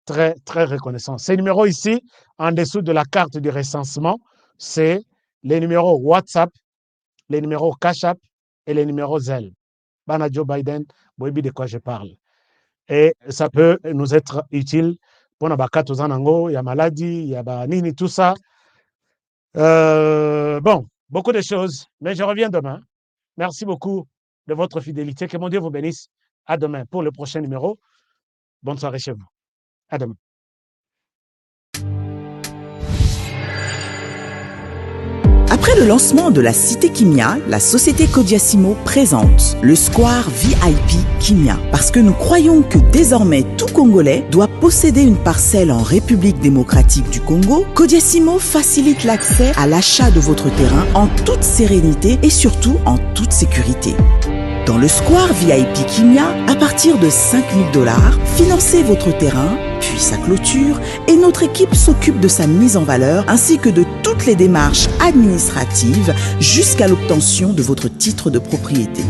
très, très reconnaissants. Ces numéros ici, en dessous de la carte du recensement, c'est les numéros WhatsApp, les numéros Cash App et les numéros Zelle. Bana Joe Biden, Boibi de quoi je parle. Et ça peut nous être utile pour nos bakato zanango, il y a maladie, il y a nini, tout ça. Bon, beaucoup de choses, mais je reviens demain. Merci beaucoup de votre fidélité. Que mon Dieu vous bénisse. À demain pour le prochain numéro. Bonne soirée chez vous. À demain. Après le lancement de la Cité Kimia, la société Kodiasimo présente le Square VIP Kimia. Parce que nous croyons que désormais tout Congolais doit posséder une parcelle en République démocratique du Congo, Kodiasimo facilite l'accès à l'achat de votre terrain en toute sérénité et surtout en toute sécurité. Dans le Square VIP Kimia, à partir de $5 000, financez votre terrain, puis sa clôture, et notre équipe s'occupe de sa mise en valeur ainsi que de toutes les démarches administratives jusqu'à l'obtention de votre titre de propriété.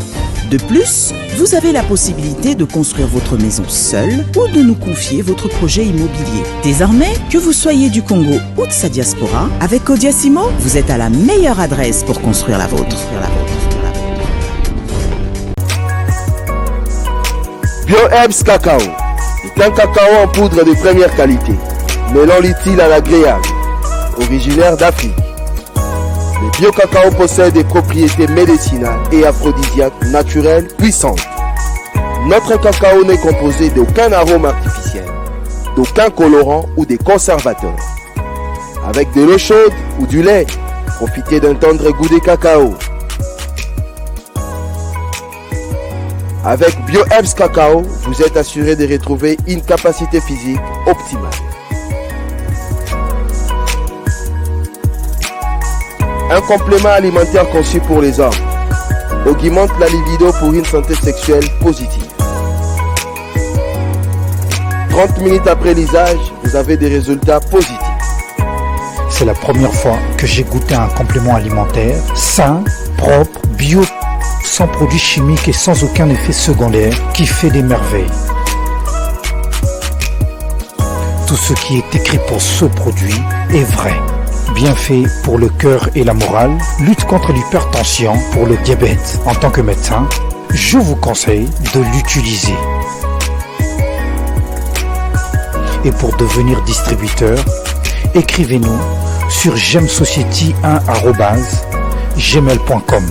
De plus, vous avez la possibilité de construire votre maison seule ou de nous confier votre projet immobilier. Désormais, que vous soyez du Congo ou de sa diaspora, avec Kodiasimo, vous êtes à la meilleure adresse pour construire la vôtre. BioHerbs Cacao est un cacao en poudre de première qualité, mêlant l'utile à l'agréable, originaire d'Afrique. Le bio-cacao possède des propriétés médicinales et aphrodisiaques naturelles puissantes. Notre cacao n'est composé d'aucun arôme artificiel, d'aucun colorant ou des conservateurs. Avec de l'eau chaude ou du lait, profitez d'un tendre goût de cacao. Avec BioHerbs Cacao, vous êtes assuré de retrouver une capacité physique optimale. Un complément alimentaire conçu pour les hommes. augmente la libido pour une santé sexuelle positive. 30 minutes après l'usage, vous avez des résultats positifs. C'est la première fois que j'ai goûté un complément alimentaire sain, propre, bio, sans produits chimiques et sans aucun effet secondaire qui fait des merveilles. Tout ce qui est écrit pour ce produit est vrai. Bienfait pour le cœur et la morale, lutte contre l'hypertension, pour le diabète. En tant que médecin, je vous conseille de l'utiliser. Et pour devenir distributeur, écrivez-nous sur gemsociety1@gmail.com.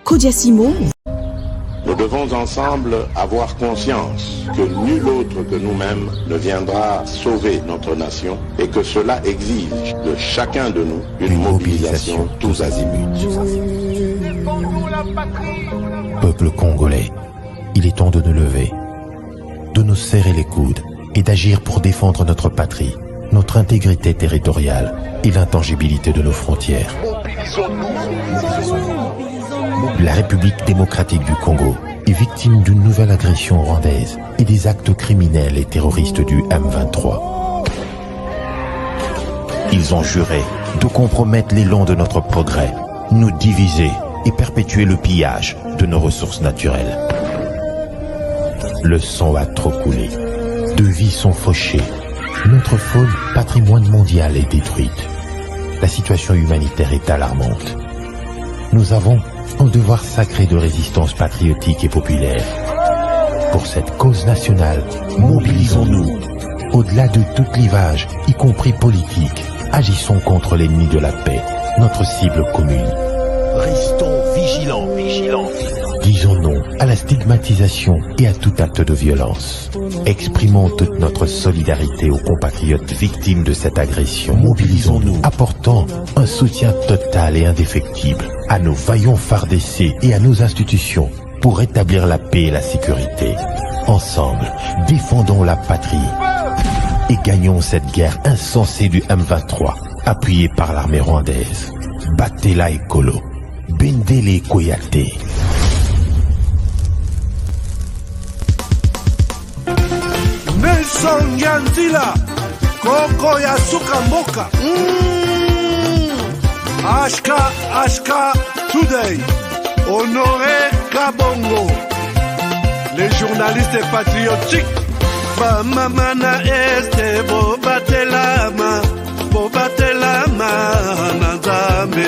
Kodiasimo. Nous devons ensemble avoir conscience que nul autre que nous-mêmes ne viendra sauver notre nation et que cela exige de chacun de nous une mobilisation tous azimuts. Peuple congolais, il est temps de nous lever, de nous serrer les coudes et d'agir pour défendre notre patrie, notre intégrité territoriale et l'intangibilité de nos frontières. La République démocratique du Congo est victime d'une nouvelle agression rwandaise et des actes criminels et terroristes du M23. Ils ont juré de compromettre l'élan de notre progrès, nous diviser et perpétuer le pillage de nos ressources naturelles. Le sang a trop coulé, de vies sont fauchées, notre faune, patrimoine mondial, est détruite. La situation humanitaire est alarmante. Nous avons un devoir sacré de résistance patriotique et populaire. Pour cette cause nationale, mobilisons-nous. Au-delà de tout clivage, y compris politique, agissons contre l'ennemi de la paix, notre cible commune. Restons vigilants. Disons non à la stigmatisation et à tout acte de violence. Exprimons toute notre solidarité aux compatriotes victimes de cette agression. Mobilisons-nous, apportant un soutien total et indéfectible à nos vaillants FARDC et à nos institutions pour rétablir la paix et la sécurité. Ensemble, défendons la patrie et gagnons cette guerre insensée du M23, appuyée par l'armée rwandaise. Battez-la écolo, Bendele Koyate. Nelson Yanzila, Koko ya Sukamboka. Ashka Today, Honoré Kabongo, les journalistes patriotiques. Bamamana este Bobatelama, Nanzambe.